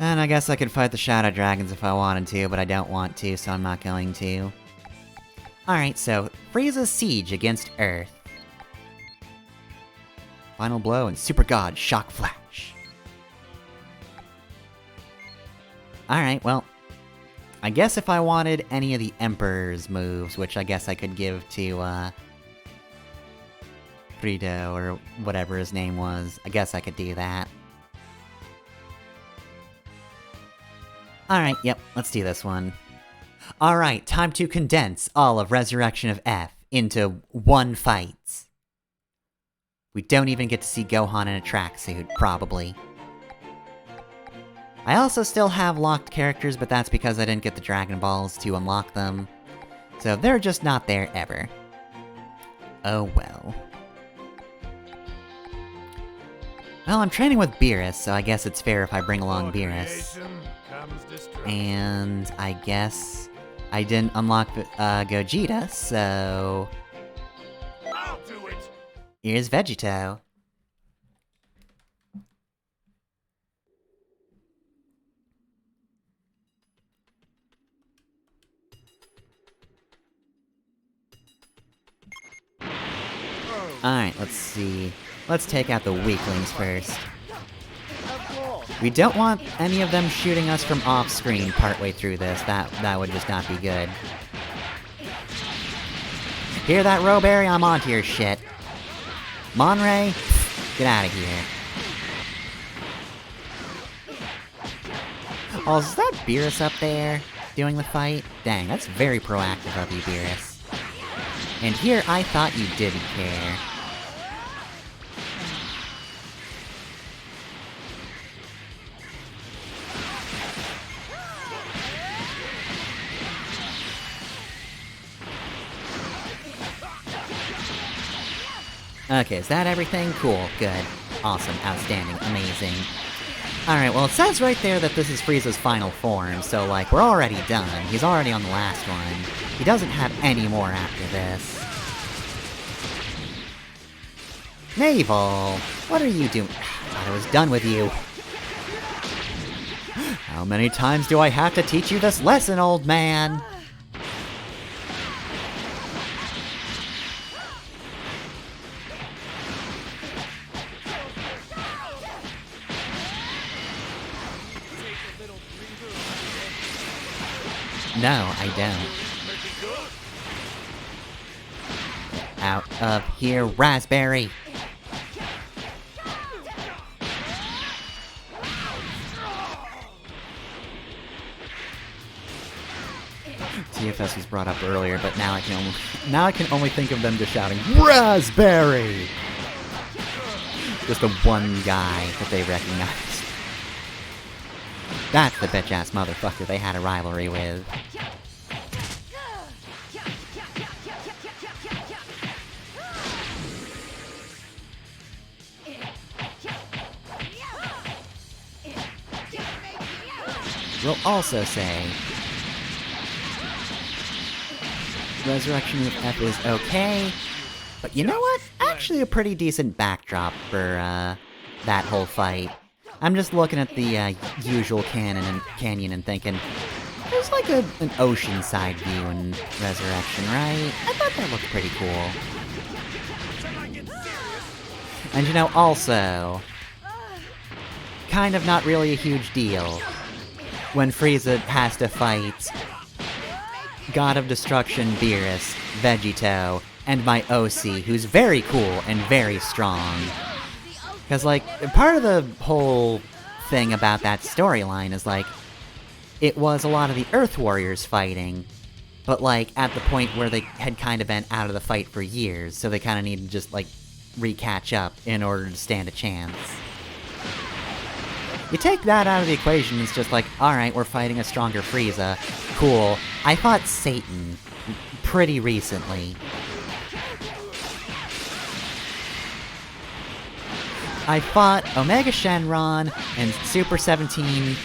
And I guess I could fight the Shadow Dragons if I wanted to, but I don't want to, so I'm not going to. Alright, so, Frieza's Siege against Earth. Final Blow and Super God Shock Flash. Alright, well... I guess if I wanted any of the Emperor's moves, which I guess I could give to, Frito, or whatever his name was, I guess I could do that. Alright, yep, let's do this one. Alright, time to condense all of Resurrection of F into one fight. We don't even get to see Gohan in a tracksuit, probably. I also still have locked characters, but that's because I didn't get the Dragon Balls to unlock them. So they're just not there ever. Oh well. Well, I'm training with Beerus, so I guess it's fair if I bring along Beerus. And I guess I didn't unlock Gogeta, so... I'll do it! Here's Vegito. Alright, let's see. Let's take out the weaklings first. We don't want any of them shooting us from off-screen partway through this. That would just not be good. Hear that, Roberry? I'm onto your shit. Monray, get out of here. Oh, is that Beerus up there doing the fight? Dang, that's very proactive of you, Beerus. And here, I thought you didn't care. Okay, is that everything? Cool, good, awesome, outstanding, amazing. Alright, well it says right there that this is Frieza's final form, so like, we're already done. He's already on the last one. He doesn't have any more after this. Naval! What are you doing? I thought I was done with you. How many times do I have to teach you this lesson, old man? No, I don't. Out of here, Raspberry! TFS was brought up earlier, but now I can only think of them just shouting Raspberry! Just the one guy that they recognize. That's the bitch-ass motherfucker they had a rivalry with. We'll also say... Resurrection of F is okay, but you know what? Actually a pretty decent backdrop for, that whole fight. I'm just looking at the, usual canyon and thinking, there's like an oceanside view in Resurrection, right? I thought that looked pretty cool. And you know, also, kind of not really a huge deal when Frieza has to fight God of Destruction Beerus, Vegito, and my OC, who's very cool and very strong. Because, like, part of the whole thing about that storyline is, like, it was a lot of the Earth Warriors fighting, but, like, at the point where they had kind of been out of the fight for years, so they kind of need to just, like, re-catch up in order to stand a chance. You take that out of the equation, it's just like, alright, we're fighting a stronger Frieza. Cool. I fought Satan pretty recently. I fought Omega Shenron and Super 17,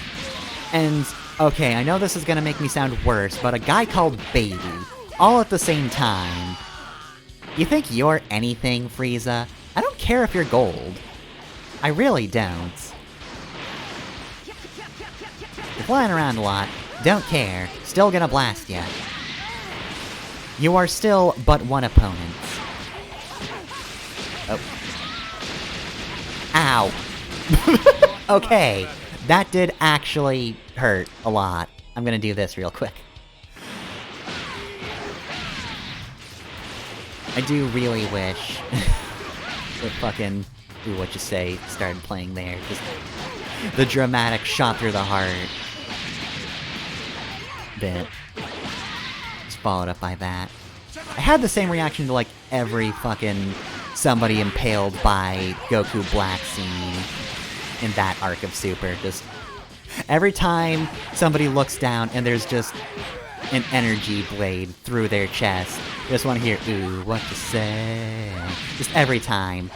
and okay, I know this is gonna make me sound worse, but a guy called Baby, all at the same time. You think you're anything, Frieza? I don't care if you're gold. I really don't. You're flying around a lot, don't care, still gonna blast ya. You are still but one opponent. Oh. Ow. Okay, that did actually hurt a lot. I'm gonna do this real quick. I do really wish that fucking, what you say, started playing there. Just the dramatic shot through the heart. bit. Just followed up by that. I had the same reaction to, like, every fucking somebody impaled by Goku Black scene in that arc of Super. Just every time somebody looks down and there's just an energy blade through their chest, I just want to hear, ooh, what to say? Just every time.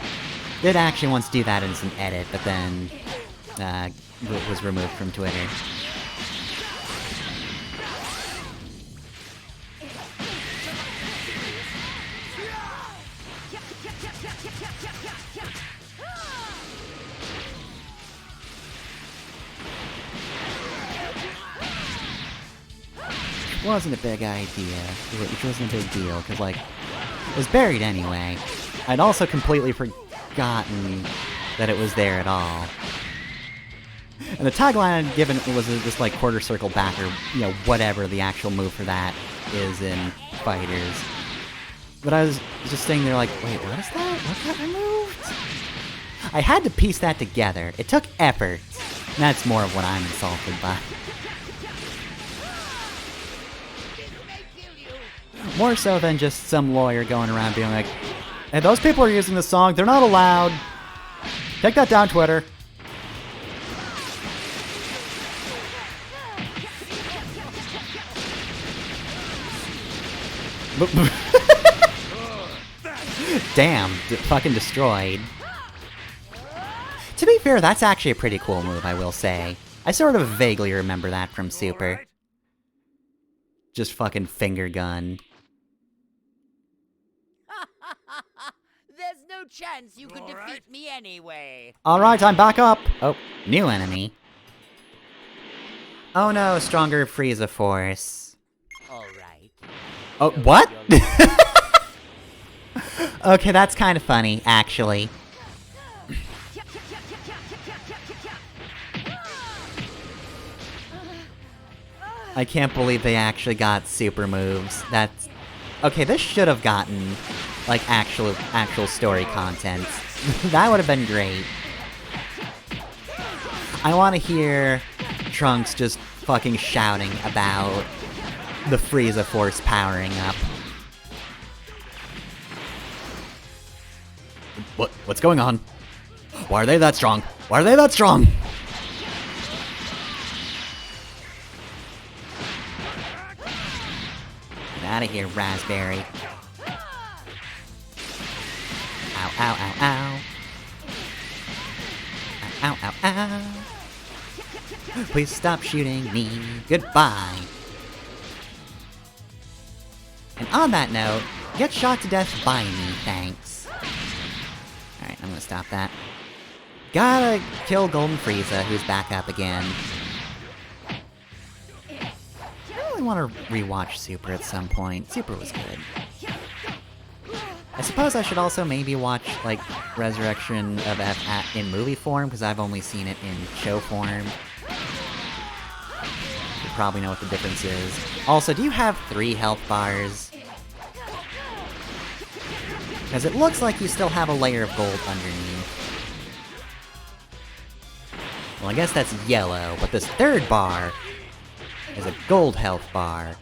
Did actually once do that in some edit, but then was removed from Twitter. Wasn't a big idea, which wasn't a big deal, because, like, it was buried anyway. I'd also completely forgotten that it was there at all. And the tagline I'd given was just, like, quarter circle back, or, you know, whatever the actual move for that is in Fighters. But I was just sitting there like, wait, what is that? What got removed? I had to piece that together. It took effort. And that's more of what I'm insulted by. More so than just some lawyer going around being like, hey, those people are using this song, they're not allowed. Take that down, Twitter. Damn, fucking destroyed. To be fair, that's actually a pretty cool move, I will say. I sort of vaguely remember that from Super. Just fucking finger gun. There's no chance you could defeat me anyway. Alright, I'm back up! Oh, new enemy. Oh no, stronger Frieza Force. Alright. Oh, what? Okay, that's kind of funny, actually. I can't believe they actually got super moves. That's... Okay, this should have gotten, like, actual story content. That would have been great. I want to hear Trunks just fucking shouting about the Frieza Force powering up. What's going on? Why are they that strong? Why are they that strong? Get out of here, Raspberry. Ow, ow, ow, ow. Ow, ow, ow, ow. Please stop shooting me. Goodbye. And on that note, get shot to death by me, thanks. Alright, I'm gonna stop that. Gotta kill Golden Frieza, who's back up again. I really want to rewatch Super at some point. Super was good. I suppose I should also maybe watch, like, Resurrection of F in movie form, because I've only seen it in show form. You probably know what the difference is. Also, do you have 3 health bars? Because it looks like you still have a layer of gold underneath. Well, I guess that's yellow, but this 3rd bar is a gold health bar.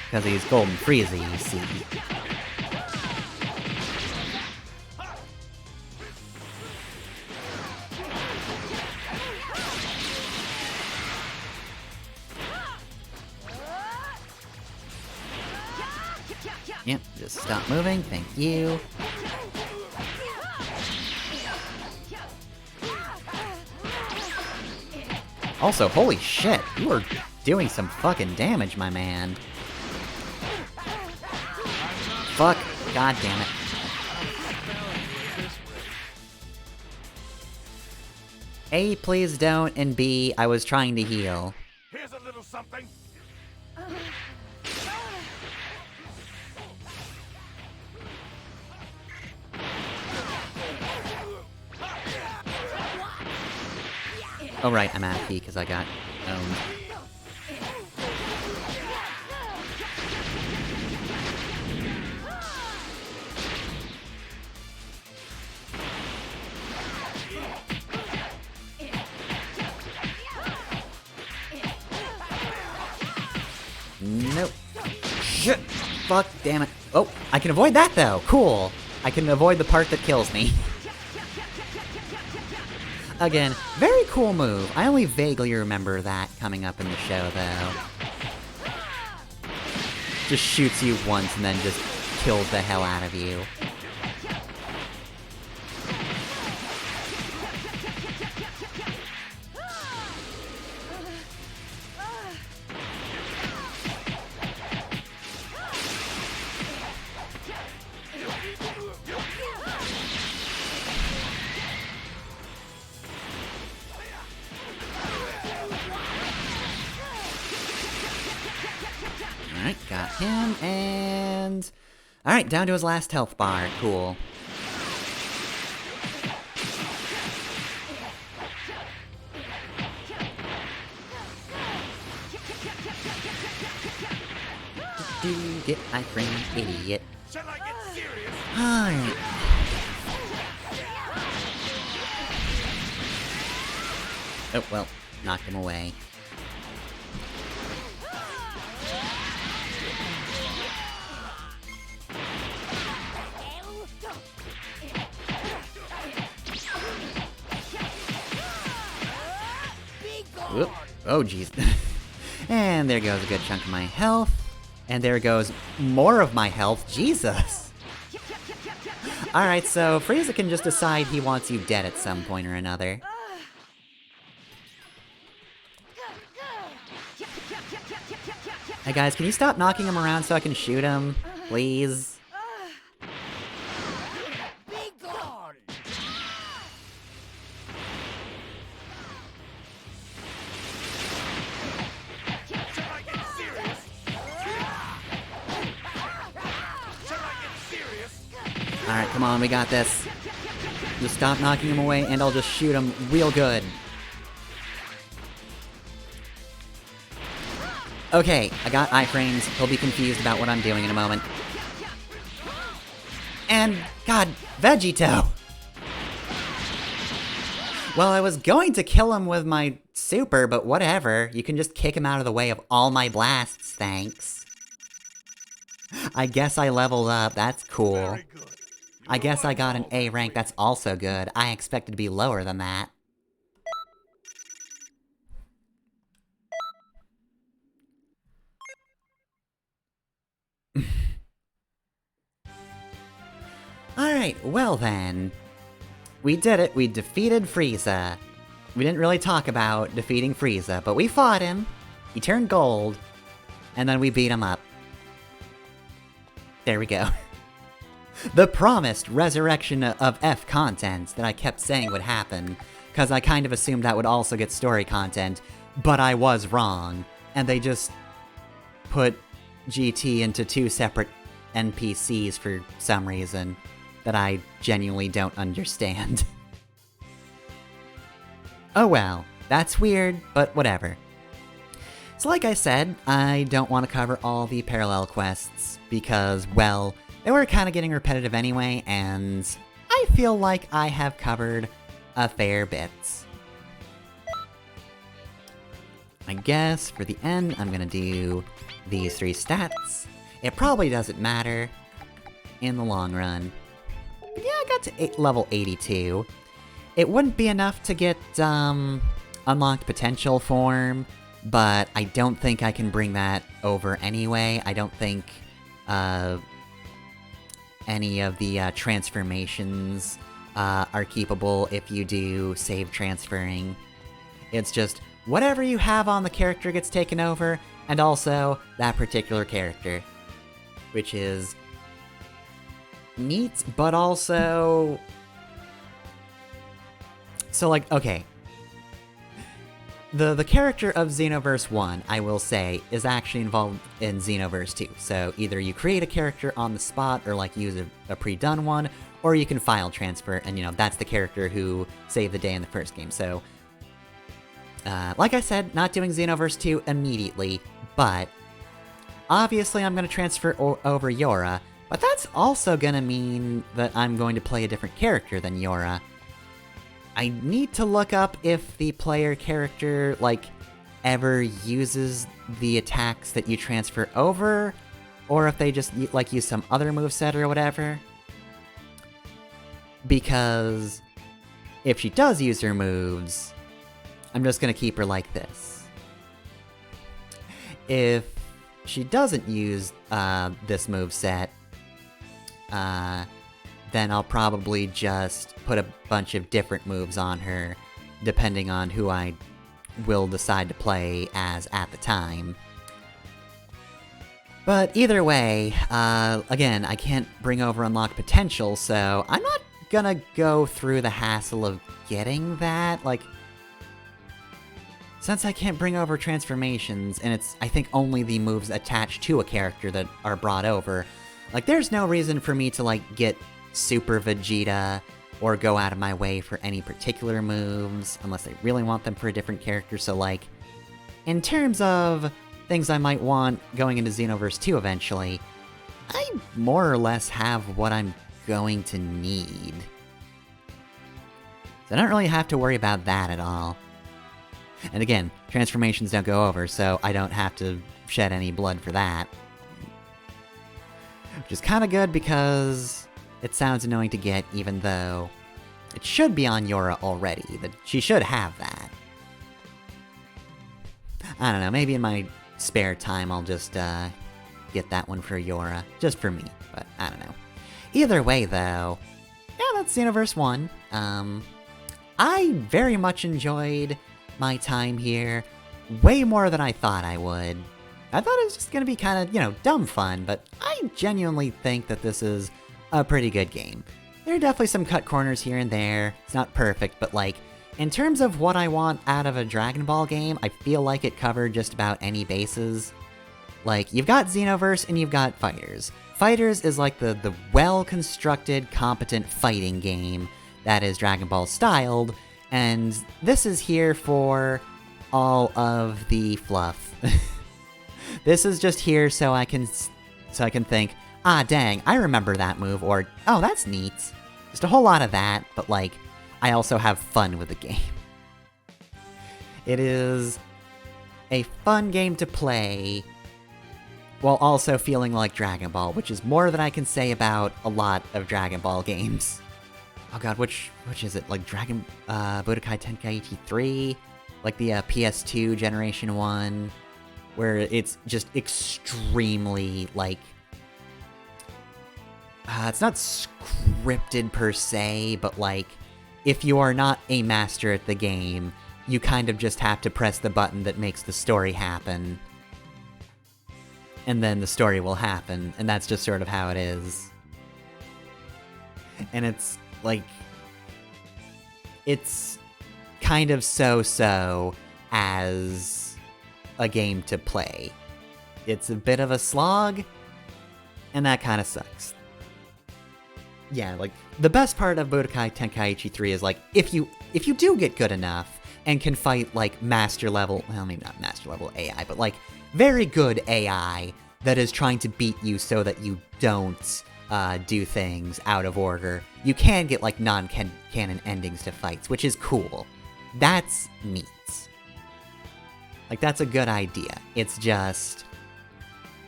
Because he's Golden Frieza, you see. Yep, just stop moving, thank you. Also, holy shit, you are doing some fucking damage, my man. Fuck, god damn it. A, please don't, and B, I was trying to heal. Here's a little something. Oh right, I'm out of key because I got owned. Nope. Shit! Fuck, damn it. Oh, I can avoid that though. Cool. I can avoid the part that kills me. Again, very cool move. I only vaguely remember that coming up in the show though. Just shoots you once and then just kills the hell out of you. Alright, got him, and... Alright, down to his last health bar. Cool. Get my friend, idiot. Shall I get serious? Alright. Oh, well, knocked him away. Whoop. Oh, jeez. And there goes a good chunk of my health. And there goes more of my health. Jesus! Alright, so Frieza can just decide he wants you dead at some point or another. Hey guys, can you stop knocking him around so I can shoot him? Please? Alright, come on, we got this. Just stop knocking him away and I'll just shoot him real good. Okay, I got iframes. He'll be confused about what I'm doing in a moment. And, god, Vegito! Well, I was going to kill him with my super, but whatever. You can just kick him out of the way of all my blasts, thanks. I guess I leveled up, that's cool. I guess I got an A rank, that's also good. I expected to be lower than that. Alright, well then. We did it, we defeated Frieza. We didn't really talk about defeating Frieza, but we fought him. He turned gold. And then we beat him up. There we go. The promised resurrection of F content that I kept saying would happen, because I kind of assumed that would also get story content, but I was wrong, and they just put GT into two separate NPCs for some reason that I genuinely don't understand. Oh well, that's weird, but whatever. So like I said, I don't want to cover all the parallel quests, because, well, they were kind of getting repetitive anyway, and I feel like I have covered a fair bit. I guess, for the end, I'm gonna do these 3 stats. It probably doesn't matter in the long run. But yeah, I got to level 82. It wouldn't be enough to get, unlocked potential form, but I don't think I can bring that over anyway. I don't think, any of the transformations are keepable if you do save transferring. It's just whatever you have on the character gets taken over, and also that particular character. Which is neat, but also... So like, okay. The character of Xenoverse 1, I will say, is actually involved in Xenoverse 2. So either you create a character on the spot, or like use a pre-done one, or you can file transfer, and you know, that's the character who saved the day in the first game. So, like I said, not doing Xenoverse 2 immediately, but obviously I'm going to transfer over Yora, but that's also going to mean that I'm going to play a different character than Yora. I need to look up if the player character, like, ever uses the attacks that you transfer over, or if they just, like, use some other moveset or whatever. Because if she does use her moves, I'm just gonna keep her like this. If she doesn't use this moveset, then I'll probably just put a bunch of different moves on her, depending on who I will decide to play as at the time. But either way, again, I can't bring over Unlock Potential, so I'm not gonna go through the hassle of getting that. Like, since I can't bring over transformations, and it's, I think, only the moves attached to a character that are brought over, like, there's no reason for me to, like, get Super Vegeta or go out of my way for any particular moves, unless I really want them for a different character. So, like, in terms of things I might want going into Xenoverse 2 eventually, I more or less have what I'm going to need. So I don't really have to worry about that at all. And again, transformations don't go over, so I don't have to shed any blood for that. Which is kinda good because it sounds annoying to get, even though it should be on Yora already. That she should have that. I don't know, maybe in my spare time I'll just get that one for Yora, just for me, but I don't know. Either way though, yeah, that's Xenoverse 1. I very much enjoyed my time here, way more than I thought I would. I thought it was just gonna be kinda, you know, dumb fun, but I genuinely think that this is a pretty good game. There are definitely some cut corners here and there. It's not perfect, but like, in terms of what I want out of a Dragon Ball game, I feel like it covered just about any bases. Like, you've got Xenoverse and you've got Fighters. Fighters is like the well-constructed, competent fighting game that is Dragon Ball styled, and this is here for all of the fluff. This is just here so I can think, ah dang, I remember that move, or oh, that's neat. Just a whole lot of that, but like, I also have fun with the game. It is a fun game to play, while also feeling like Dragon Ball, which is more than I can say about a lot of Dragon Ball games. Oh god, which is it? Like Budokai Tenkaichi 3? Like the PS2 Generation 1? Where it's just extremely, like... it's not scripted per se, but like, if you are not a master at the game, you kind of just have to press the button that makes the story happen. And then the story will happen, and that's just sort of how it is. And it's, like... it's kind of so-so as a game to play. It's a bit of a slog, and that kind of sucks. Yeah, like, the best part of Budokai Tenkaichi 3 is, like, if you do get good enough and can fight, like, master level, well, maybe not master level AI, but, like, very good AI that is trying to beat you so that you don't do things out of order, you can get, like, non-canon endings to fights, which is cool. That's neat. Like, that's a good idea. It's just...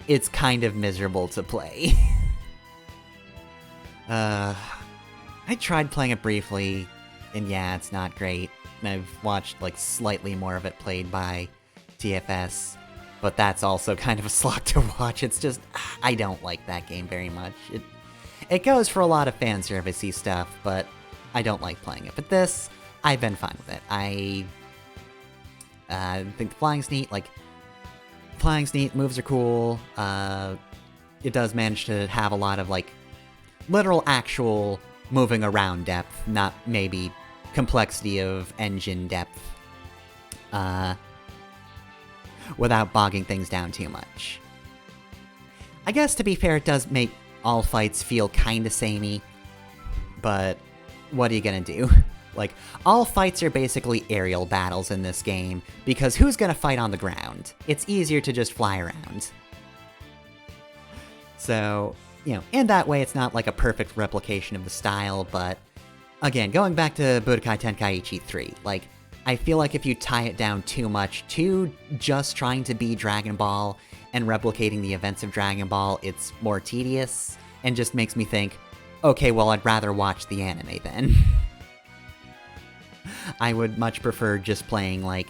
it's kind of miserable to play. I tried playing it briefly, and yeah, it's not great. And I've watched, like, slightly more of it played by TFS, but that's also kind of a slog to watch. It's just, I don't like that game very much. It goes for a lot of fan service-y stuff, but I don't like playing it. But this, I've been fine with it. I think the flying's neat, moves are cool, it does manage to have a lot of, like, literal actual moving around depth, not maybe complexity of engine depth, without bogging things down too much. I guess, to be fair, it does make all fights feel kinda samey, but what are you gonna do? Like, all fights are basically aerial battles in this game, because who's gonna fight on the ground? It's easier to just fly around. So, you know, in that way it's not like a perfect replication of the style, but again, going back to Budokai Tenkaichi 3, like, I feel like if you tie it down too much to just trying to be Dragon Ball and replicating the events of Dragon Ball, it's more tedious and just makes me think, okay, well, I'd rather watch the anime then. I would much prefer just playing, like,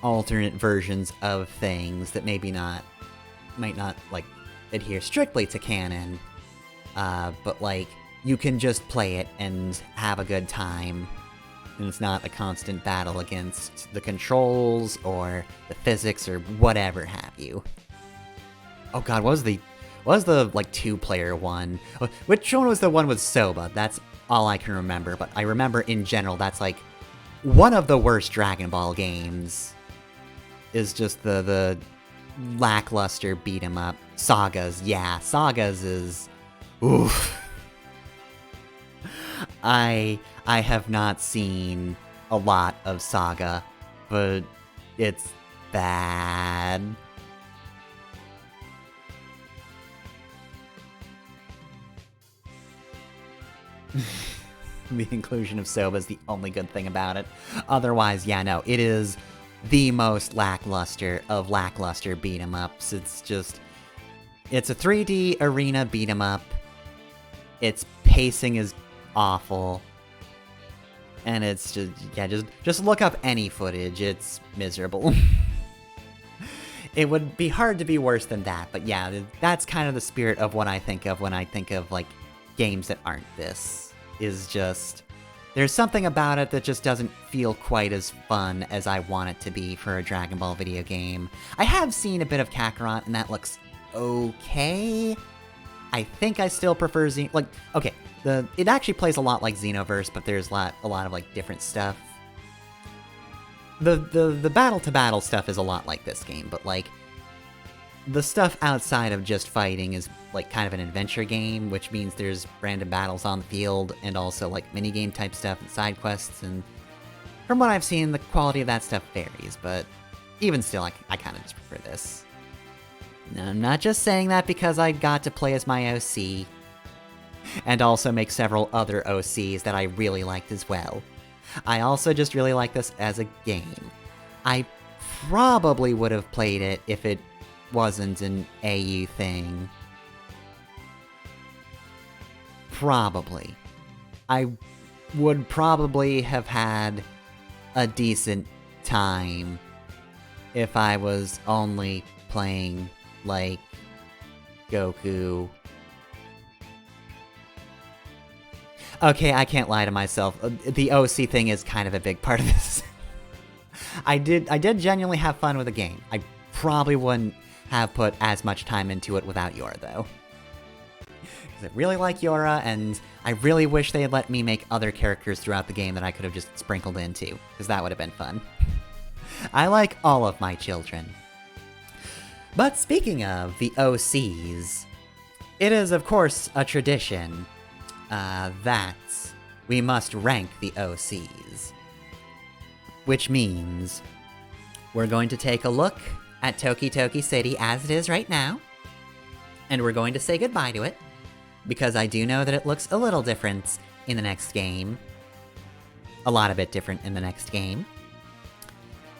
alternate versions of things that maybe might not, like, adhere strictly to canon, but, like, you can just play it and have a good time, and it's not a constant battle against the controls or the physics or whatever have you. Oh god, what was the, like, two-player one? Which one was the one with Soba? That's all I can remember, but I remember in general that's, like, one of the worst Dragon Ball games is just the lackluster beat-em-up. Sagas, yeah, Sagas is... oof. I have not seen a lot of Saga, but it's bad. The inclusion of Soba is the only good thing about it. Otherwise, yeah, no, it is the most lackluster of lackluster beat-em-ups. It's just... it's a 3D arena beat-em-up. Its pacing is awful. And it's just... yeah, just look up any footage. It's miserable. It would be hard to be worse than that, but yeah, that's kind of the spirit of what I think of when I think of, like, games that aren't this. Is just... there's something about it that just doesn't feel quite as fun as I want it to be for a Dragon Ball video game. I have seen a bit of Kakarot, and that looks okay. I think I still prefer like, okay, it actually plays a lot like Xenoverse, but there's a lot of, like, different stuff. The battle-to-battle stuff is a lot like this game, but, like, the stuff outside of just fighting is, like, kind of an adventure game, which means there's random battles on the field, and also, like, minigame type stuff and side quests, and from what I've seen, the quality of that stuff varies, but even still, I kind of just prefer this. Now, I'm not just saying that because I got to play as my OC, and also make several other OCs that I really liked as well. I also just really like this as a game. I probably would have played it if it wasn't an AU thing. Probably. I would probably have had a decent time if I was only playing, like, Goku. Okay, I can't lie to myself. The OC thing is kind of a big part of this. I did genuinely have fun with the game. I probably wouldn't have put as much time into it without Yora, though. Because I really like Yora, and I really wish they had let me make other characters throughout the game that I could have just sprinkled into, because that would have been fun. I like all of my children. But speaking of the OCs, it is, of course, a tradition that we must rank the OCs. Which means we're going to take a look at Toki Toki City as it is right now, and we're going to say goodbye to it, because I do know that it looks a little different in the next game. A lot of it different in the next game.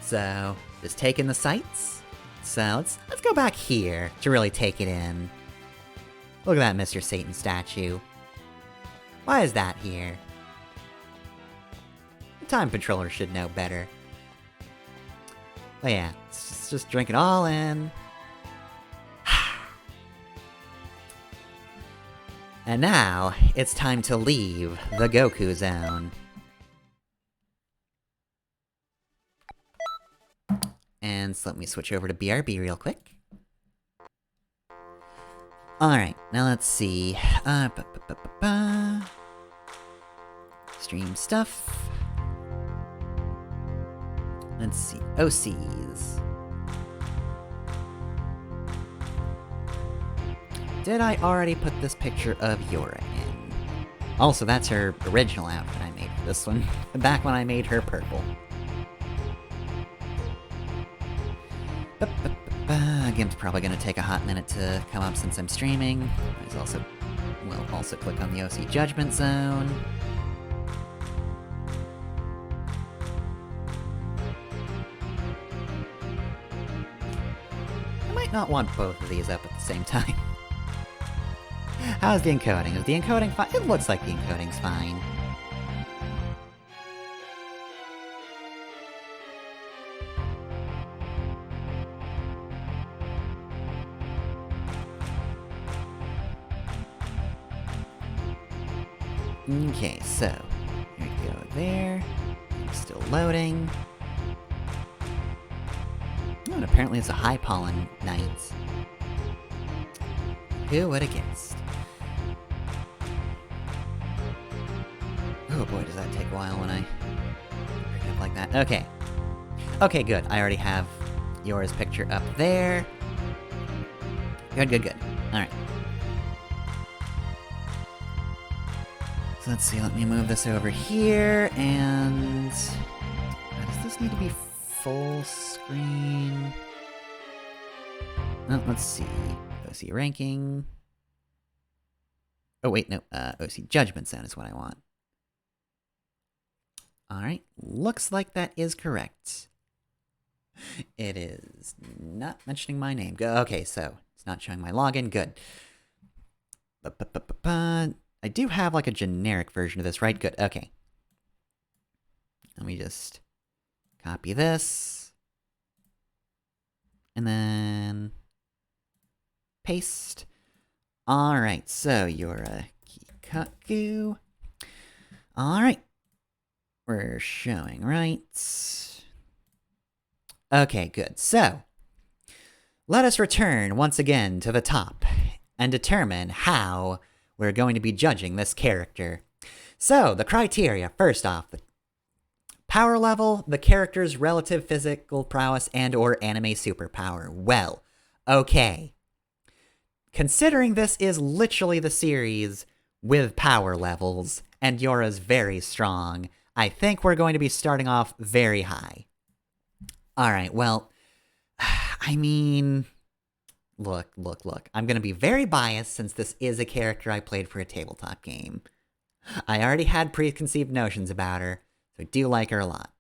So, just take in the sights. So, let's go back here to really take it in. Look at that Mr. Satan statue. Why is that here? The Time Patroller should know better. But yeah, let's just drink it all in. And now, it's time to leave the Goku Zone. And so let me switch over to BRB real quick. Alright, now let's see. Stream stuff. Let's see. OCs. Did I already put this picture of Yora in? Also, that's her original outfit I made for this one. Back when I made her purple. Game's probably gonna take a hot minute to come up since I'm streaming. There's also... we'll also click on the OC Judgement Zone. not want both of these up at the same time. How's the encoding? Is the encoding fine? It looks like the encoding's fine. Okay, so here we go there. Still loading. Oh, and apparently it's a high pollen night. Who would have guessed? Oh boy, does that take a while when I pick it up like that. Okay. Okay, good. I already have yours picture up there. Good, good, good. Alright. So let's see, let me move this over here, and... does this need to be full screen? Oh, let's see. OC ranking. Oh, wait, no. OC Judgement Zone is what I want. Alright, looks like that is correct. It is not mentioning my name. Okay, so it's not showing my login. Good. I do have like a generic version of this, right? Good, okay. Let me just copy this. And then paste. Alright, so you're a Kikaku. Alright. We're showing, right? Okay, good. So, let us return once again to the top and determine how we're going to be judging this character. So, the criteria, first off, the power level, the character's relative physical prowess and or anime superpower. Well, okay. Considering this is literally the series with power levels, and Yora's very strong, I think we're going to be starting off very high. Alright, well, I mean... Look. I'm gonna be very biased since this is a character I played for a tabletop game. I already had preconceived notions about her, so I do like her a lot.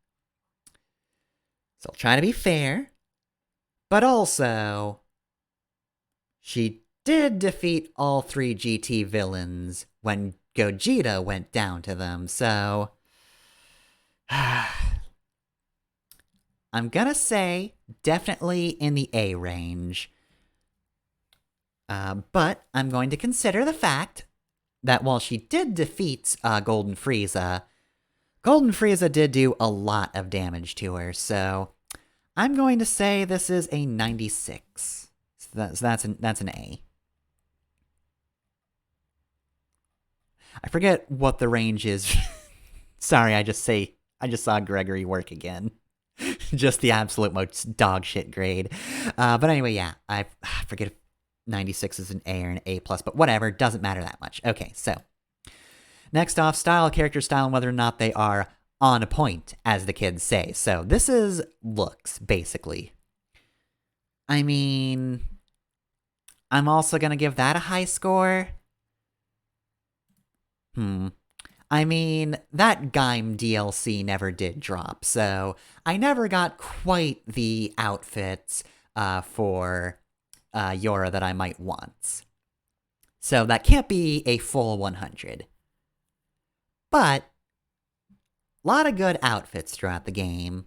So I'll try to be fair, but also... she did defeat all 3 GT villains when Gogeta went down to them, so... I'm gonna say definitely in the A range. But I'm going to consider the fact that while she did defeat Golden Frieza did do a lot of damage to her, so I'm going to say this is a 96. So that's an A. I forget what the range is. Sorry, I just saw Gregory work again. Just the absolute most dog shit grade. But anyway, yeah, I forget if 96 is an A or an A+, but whatever, doesn't matter that much. Okay, so. Next off, style, character style, and whether or not they are on point, as the kids say. So this is looks, basically. I mean, I'm also gonna give that a high score. I mean, that Gaim DLC never did drop, so I never got quite the outfits for Yora that I might want. So that can't be a full 100. But, a lot of good outfits throughout the game.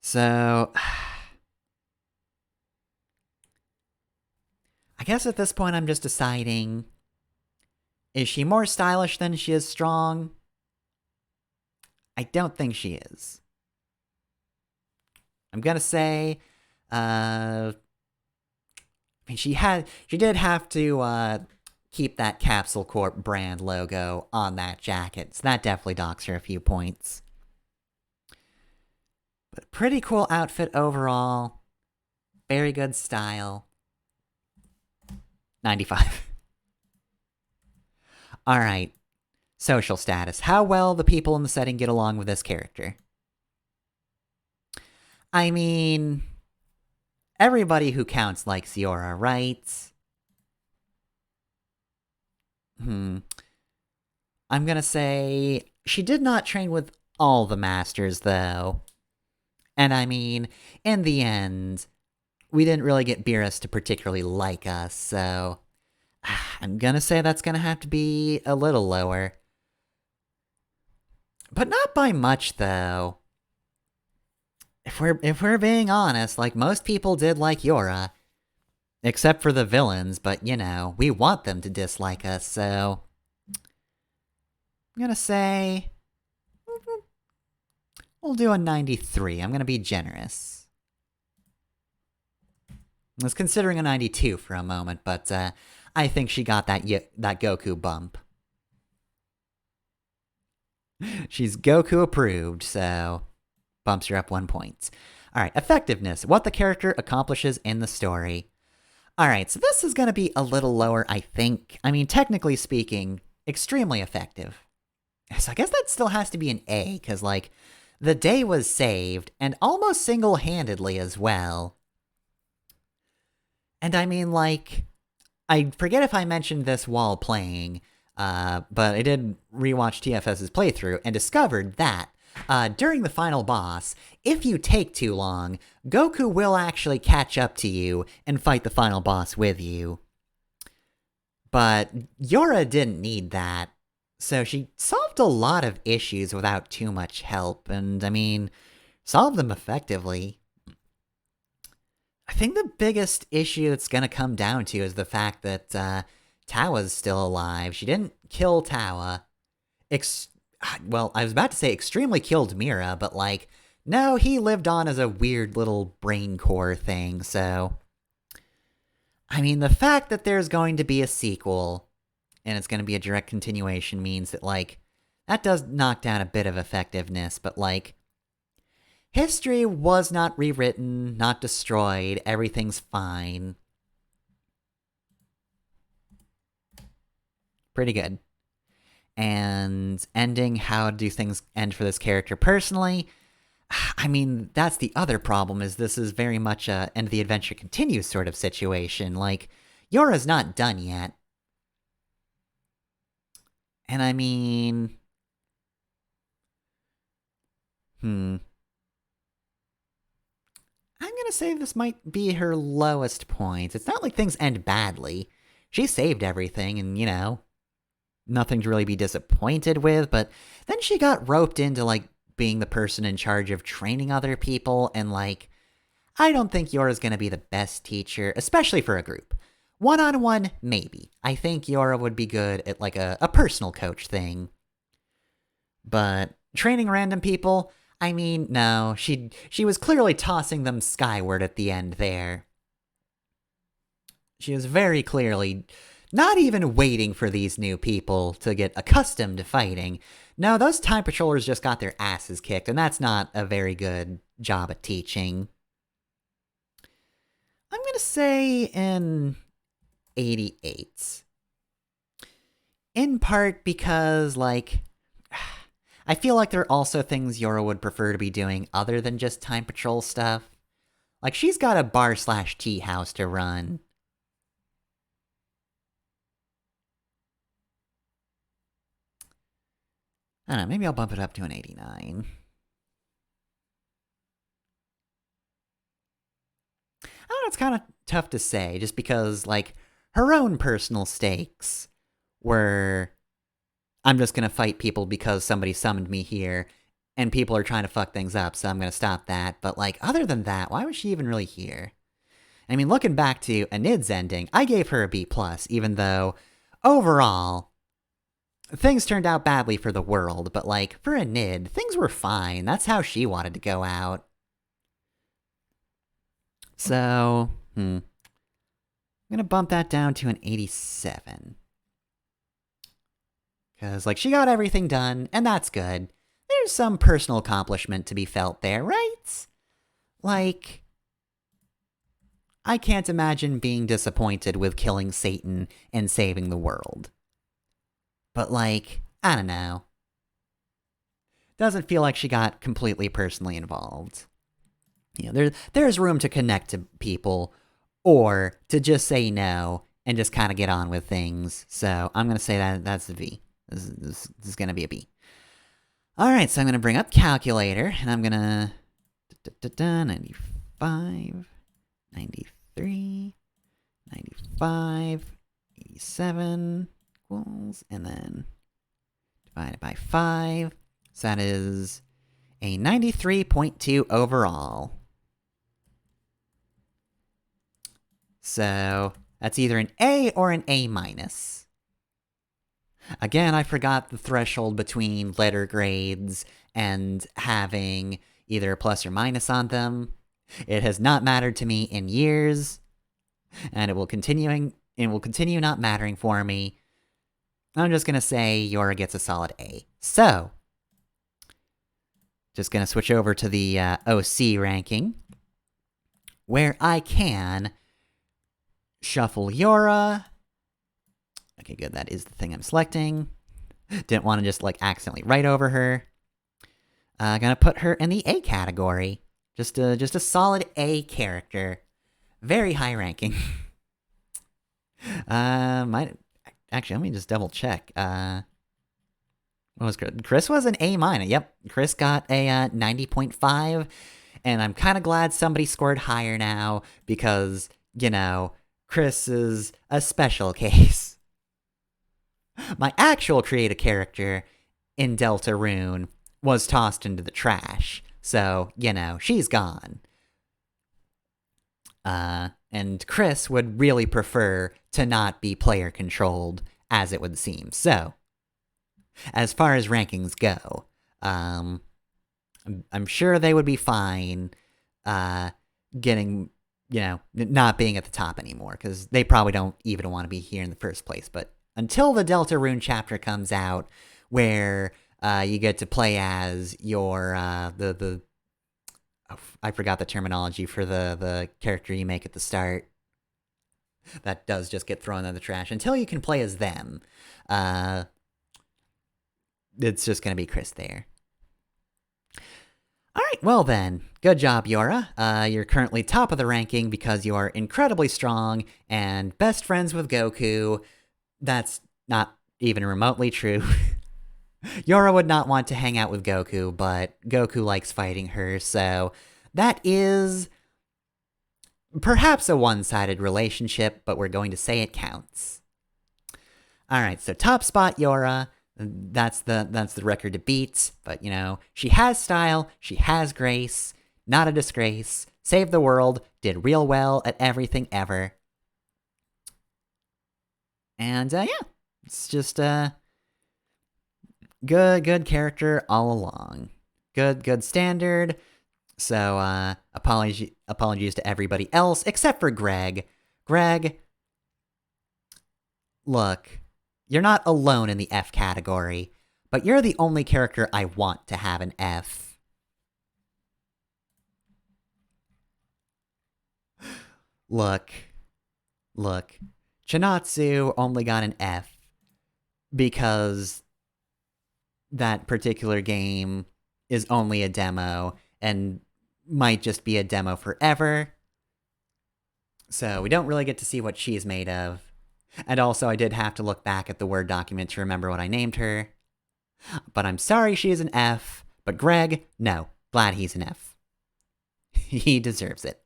So, I guess at this point I'm just deciding, is she more stylish than she is strong? I don't think she is. I'm gonna say, I mean, she did have to keep that Capsule Corp brand logo on that jacket, so that definitely docks her a few points. But pretty cool outfit overall. Very good style. 95. Alright. Social status. How well the people in the setting get along with this character. I mean, everybody who counts likes Yora, right? I'm gonna say she did not train with all the masters, though. And I mean, in the end, we didn't really get Beerus to particularly like us, so I'm gonna say that's gonna have to be a little lower. But not by much, though. If we're being honest, like, most people did like Yora. Except for the villains, but, you know, we want them to dislike us, so... I'm gonna say... We'll do a 93. I'm gonna be generous. I was considering a 92 for a moment, but I think she got that Goku bump. She's Goku approved, so bumps her up 1 point. Alright, effectiveness. What the character accomplishes in the story. Alright, so this is gonna be a little lower, I think. I mean, technically speaking, extremely effective. So I guess that still has to be an A, because, like, the day was saved, and almost single-handedly as well. And I mean, like, I forget if I mentioned this while playing, but I did rewatch TFS's playthrough and discovered that during the final boss, if you take too long, Goku will actually catch up to you and fight the final boss with you. But Yora didn't need that, so she solved a lot of issues without too much help, and I mean, solved them effectively. I think the biggest issue it's gonna come down to is the fact that Tawa's still alive. She didn't kill Tawa. Well, I was about to say extremely killed Mira, but like, no, he lived on as a weird little brain core thing, so... I mean, the fact that there's going to be a sequel, and it's going to be a direct continuation, means that, like, that does knock down a bit of effectiveness, but, like, history was not rewritten, not destroyed, everything's fine. Pretty good. And ending, how do things end for this character personally? I mean, that's the other problem, is this is very much a end the adventure continues sort of situation. Like, Yora's not done yet. And I mean... I'm gonna say this might be her lowest point. It's not like things end badly. She saved everything, and, you know, nothing to really be disappointed with, but then she got roped into, like, being the person in charge of training other people, and, like, I don't think Yora's gonna be the best teacher, especially for a group. One-on-one, maybe. I think Yora would be good at, like, a personal coach thing. But training random people, I mean, no, she was clearly tossing them skyward at the end there. She was very clearly not even waiting for these new people to get accustomed to fighting. No, those time patrollers just got their asses kicked, and that's not a very good job at teaching. I'm gonna say an 88. In part because, like, I feel like there are also things Yora would prefer to be doing other than just time patrol stuff. Like, she's got a bar/tea house to run. I don't know, maybe I'll bump it up to an 89. I don't know, it's kind of tough to say, just because, like, her own personal stakes were, I'm just gonna fight people because somebody summoned me here, and people are trying to fuck things up, so I'm gonna stop that. But, like, other than that, why was she even really here? I mean, looking back to Enid's ending, I gave her a B+, even though, overall, things turned out badly for the world, but, like, for Enid, things were fine. That's how she wanted to go out. So, I'm gonna bump that down to an 87. Because, like, she got everything done, and that's good. There's some personal accomplishment to be felt there, right? Like, I can't imagine being disappointed with killing Satan and saving the world. But, like, I don't know. Doesn't feel like she got completely personally involved. You know, there's room to connect to people, or to just say no and just kind of get on with things. So I'm going to say that's a V. This is going to be a B. Alright, so I'm going to bring up calculator, and I'm going to... 95 93, 95, 87 equals, and then divided by 5. So that is a 93.2 overall. So that's either an A or an A minus. Again, I forgot the threshold between letter grades and having either a plus or minus on them. It has not mattered to me in years, and it will continue not mattering for me. I'm just gonna say Yora gets a solid A. So, just gonna switch over to the OC ranking, where I can shuffle Yora. Okay, good, that is the thing I'm selecting. Didn't want to just, like, accidentally write over her. Gonna put her in the A category. Just a solid A character. Very high ranking. Actually, let me just double check. What was Chris was an A minus. Yep, Chris got a 90.5, and I'm kind of glad somebody scored higher now because, you know, Chris is a special case. My actual creative character in Deltarune was tossed into the trash, so, you know, she's gone. And Chris would really prefer to not be player-controlled, as it would seem. So, as far as rankings go, I'm sure they would be fine getting, you know, not being at the top anymore, because they probably don't even want to be here in the first place. But until the Deltarune chapter comes out, where you get to play as your, I forgot the terminology for the character you make at the start. That does just get thrown in the trash. Until you can play as them, it's just going to be Chris there. Alright, well then. Good job, Yora. You're currently top of the ranking because you are incredibly strong and best friends with Goku. That's not even remotely true. Yora would not want to hang out with Goku, but Goku likes fighting her, so that is perhaps a one-sided relationship, but we're going to say it counts. Alright, so top spot Yora. That's the record to beat, but, you know, she has style, she has grace, not a disgrace, saved the world, did real well at everything ever. And, yeah, it's just, good character all along. Good standard. So, apologies to everybody else, except for Greg. Greg, look, you're not alone in the F category, but you're the only character I want to have an F. Look. Chinatsu only got an F because that particular game is only a demo and might just be a demo forever. So we don't really get to see what she's made of. And also, I did have to look back at the Word document to remember what I named her. But I'm sorry she's an F, but Greg, no, glad he's an F. He deserves it.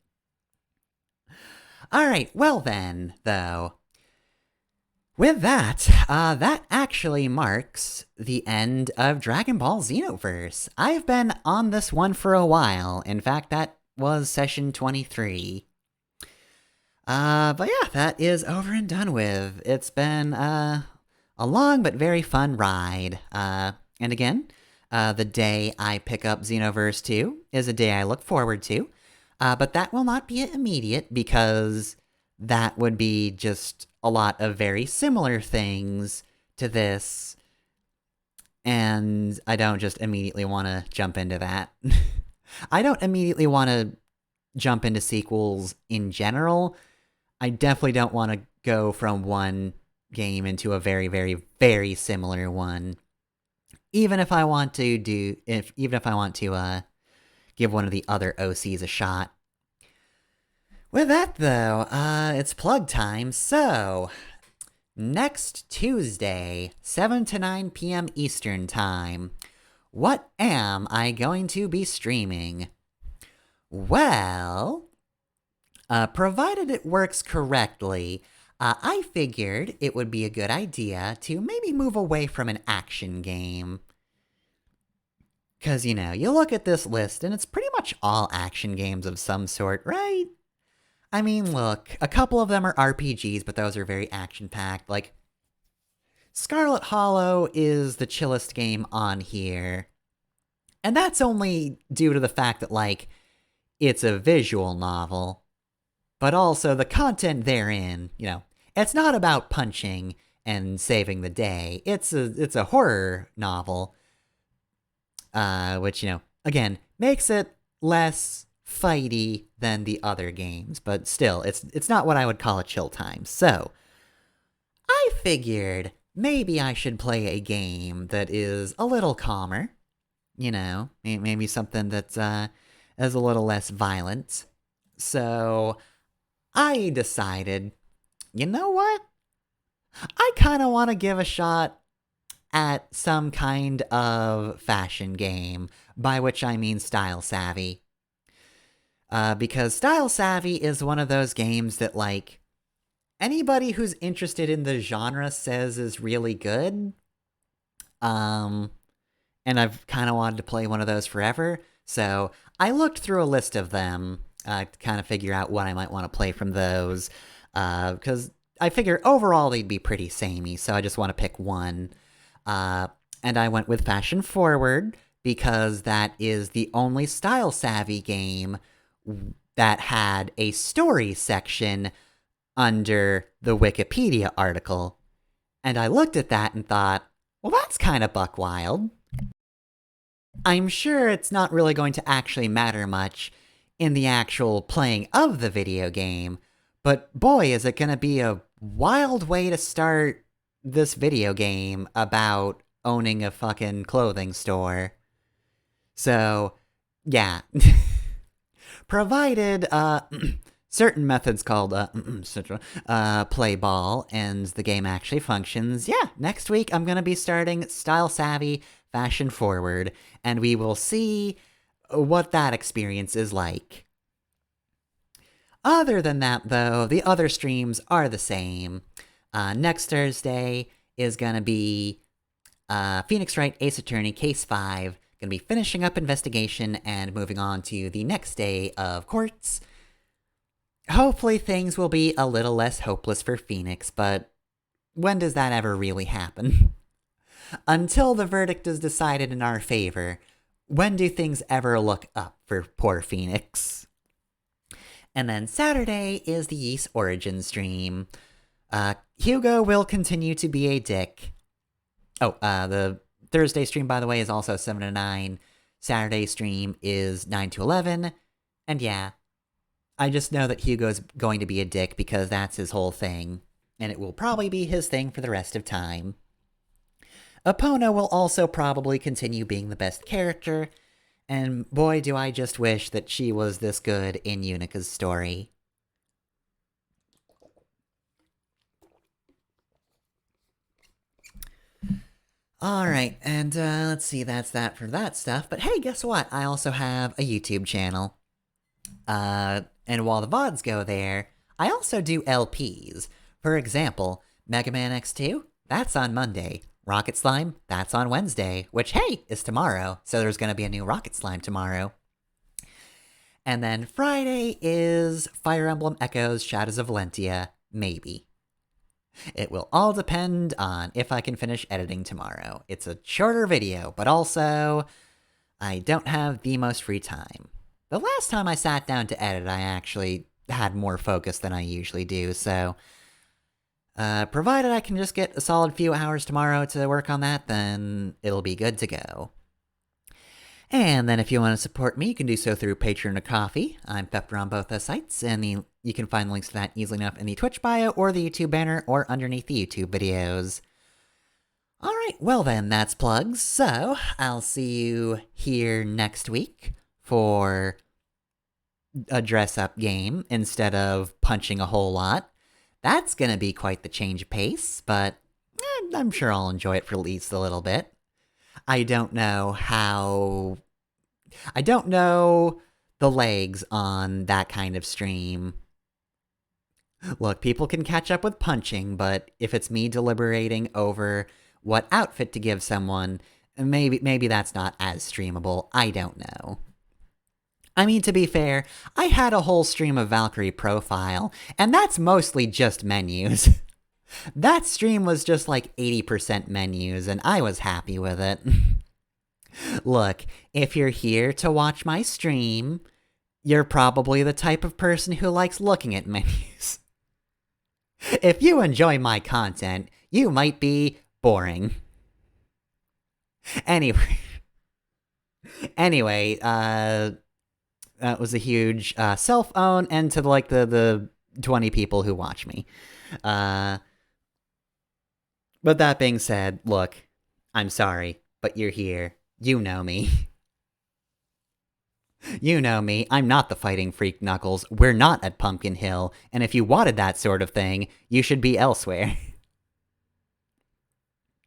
Alright, well then, though. With that, that actually marks the end of Dragon Ball Xenoverse. I've been on this one for a while. In fact, that was session 23. But yeah, that is over and done with. It's been, a long but very fun ride. And again, the day I pick up Xenoverse 2 is a day I look forward to. But that will not be immediate because that would be just a lot of very similar things to this. And I don't just immediately want to jump into that. I don't immediately want to jump into sequels in general. I definitely don't want to go from one game into a very, very, very similar one. Even if I want to give one of the other OCs a shot. With that, though, it's plug time, so next Tuesday, 7 to 9 p.m. Eastern Time, what am I going to be streaming? Well, Provided it works correctly, I figured it would be a good idea to maybe move away from an action game. Because, you know, you look at this list and it's pretty much all action games of some sort, right? I mean, look, a couple of them are RPGs, but those are very action-packed. Like, Scarlet Hollow is the chillest game on here. And that's only due to the fact that, like, it's a visual novel. But also, the content therein, you know, it's not about punching and saving the day. It's a horror novel. Which, you know, again, makes it less fighty than the other games. But still, it's not what I would call a chill time. So, I figured maybe I should play a game that is a little calmer. You know, maybe something that's is a little less violent. So, I decided, you know what? I kind of want to give a shot at some kind of fashion game, by which I mean Style Savvy. Because Style Savvy is one of those games that, like, anybody who's interested in the genre says is really good. And I've kind of wanted to play one of those forever, so I looked through a list of them to kind of figure out what I might want to play from those, because I figure overall they'd be pretty samey, so I just want to pick one. And I went with Fashion Forward, because that is the only Style Savvy game that had a story section under the Wikipedia article. And I looked at that and thought, well, that's kind of buck wild. I'm sure it's not really going to actually matter much in the actual playing of the video game, but boy, is it going to be a wild way to start this video game about owning a fucking clothing store. So, yeah. Provided, certain methods called, play ball, and the game actually functions, yeah, next week I'm gonna be starting Style Savvy Fashion Forward, and we will see what that experience is like. Other than that, though, the other streams are the same. Next Thursday is gonna be Phoenix Wright Ace Attorney Case 5. Gonna be finishing up investigation and moving on to the next day of courts. Hopefully things will be a little less hopeless for Phoenix, but when does that ever really happen? Until the verdict is decided in our favor, when do things ever look up for poor Phoenix? And then Saturday is the Ys Origin stream. Hugo will continue to be a dick. Oh, the Thursday stream, by the way, is also 7 to 9. Saturday stream is 9 to 11. And yeah, I just know that Hugo's going to be a dick because that's his whole thing. And it will probably be his thing for the rest of time. Epona will also probably continue being the best character. And boy, do I just wish that she was this good in Unica's story. Alright, and let's see, that's that for that stuff. But hey, guess what? I also have a YouTube channel. And while the VODs go there, I also do LPs. For example, Mega Man X2, that's on Monday. Rocket Slime, that's on Wednesday, which, hey, is tomorrow, so there's gonna be a new Rocket Slime tomorrow. And then Friday is Fire Emblem Echoes Shadows of Valentia, maybe. It will all depend on if I can finish editing tomorrow. It's a shorter video, but also, I don't have the most free time. The last time I sat down to edit, I actually had more focus than I usually do, so provided I can just get a solid few hours tomorrow to work on that, then it'll be good to go. And then if you want to support me, you can do so through Patreon or Ko-fi. I'm Pepper on both those sites, and you can find links to that easily enough in the Twitch bio, or the YouTube banner, or underneath the YouTube videos. Alright, well then, that's plugs, so I'll see you here next week for a dress-up game instead of punching a whole lot. That's gonna be quite the change of pace, but I'm sure I'll enjoy it for at least a little bit. I don't know the legs on that kind of stream. Look, people can catch up with punching, but if it's me deliberating over what outfit to give someone, maybe that's not as streamable. I don't know. I mean, to be fair, I had a whole stream of Valkyrie Profile, and that's mostly just menus. That stream was just like 80% menus, and I was happy with it. Look, if you're here to watch my stream, you're probably the type of person who likes looking at menus. If you enjoy my content, you might be boring. Anyway, that was a huge self-own, and to like the 20 people who watch me. But that being said, look, I'm sorry, but you're here. You know me. You know me, I'm not the fighting freak Knuckles, we're not at Pumpkin Hill, and if you wanted that sort of thing, you should be elsewhere.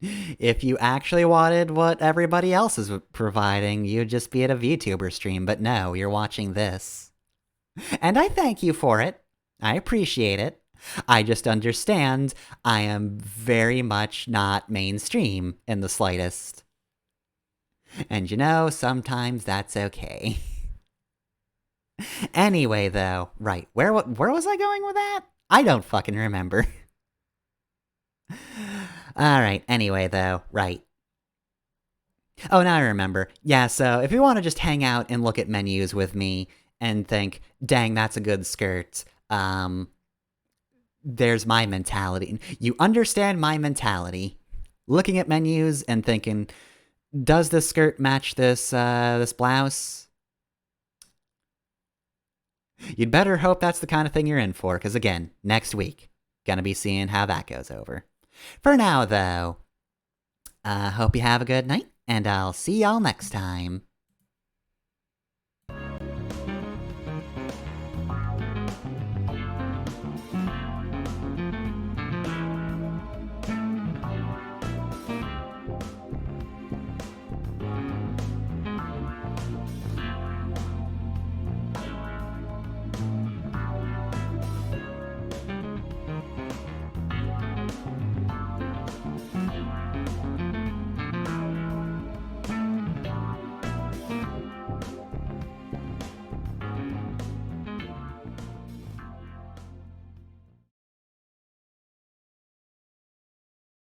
If you actually wanted what everybody else is providing, you'd just be at a VTuber stream, but no, you're watching this. And I thank you for it. I appreciate it. I just understand I am very much not mainstream in the slightest. And you know, sometimes that's okay. Anyway, though, right, where was I going with that? I don't fucking remember. Alright, anyway, though, right. Oh, now I remember. Yeah, so if you want to just hang out and look at menus with me and think, dang, that's a good skirt, there's my mentality. You understand my mentality. Looking at menus and thinking, does this skirt match this blouse? You'd better hope that's the kind of thing you're in for, because again, next week, gonna be seeing how that goes over. For now, though, hope you have a good night, and I'll see y'all next time.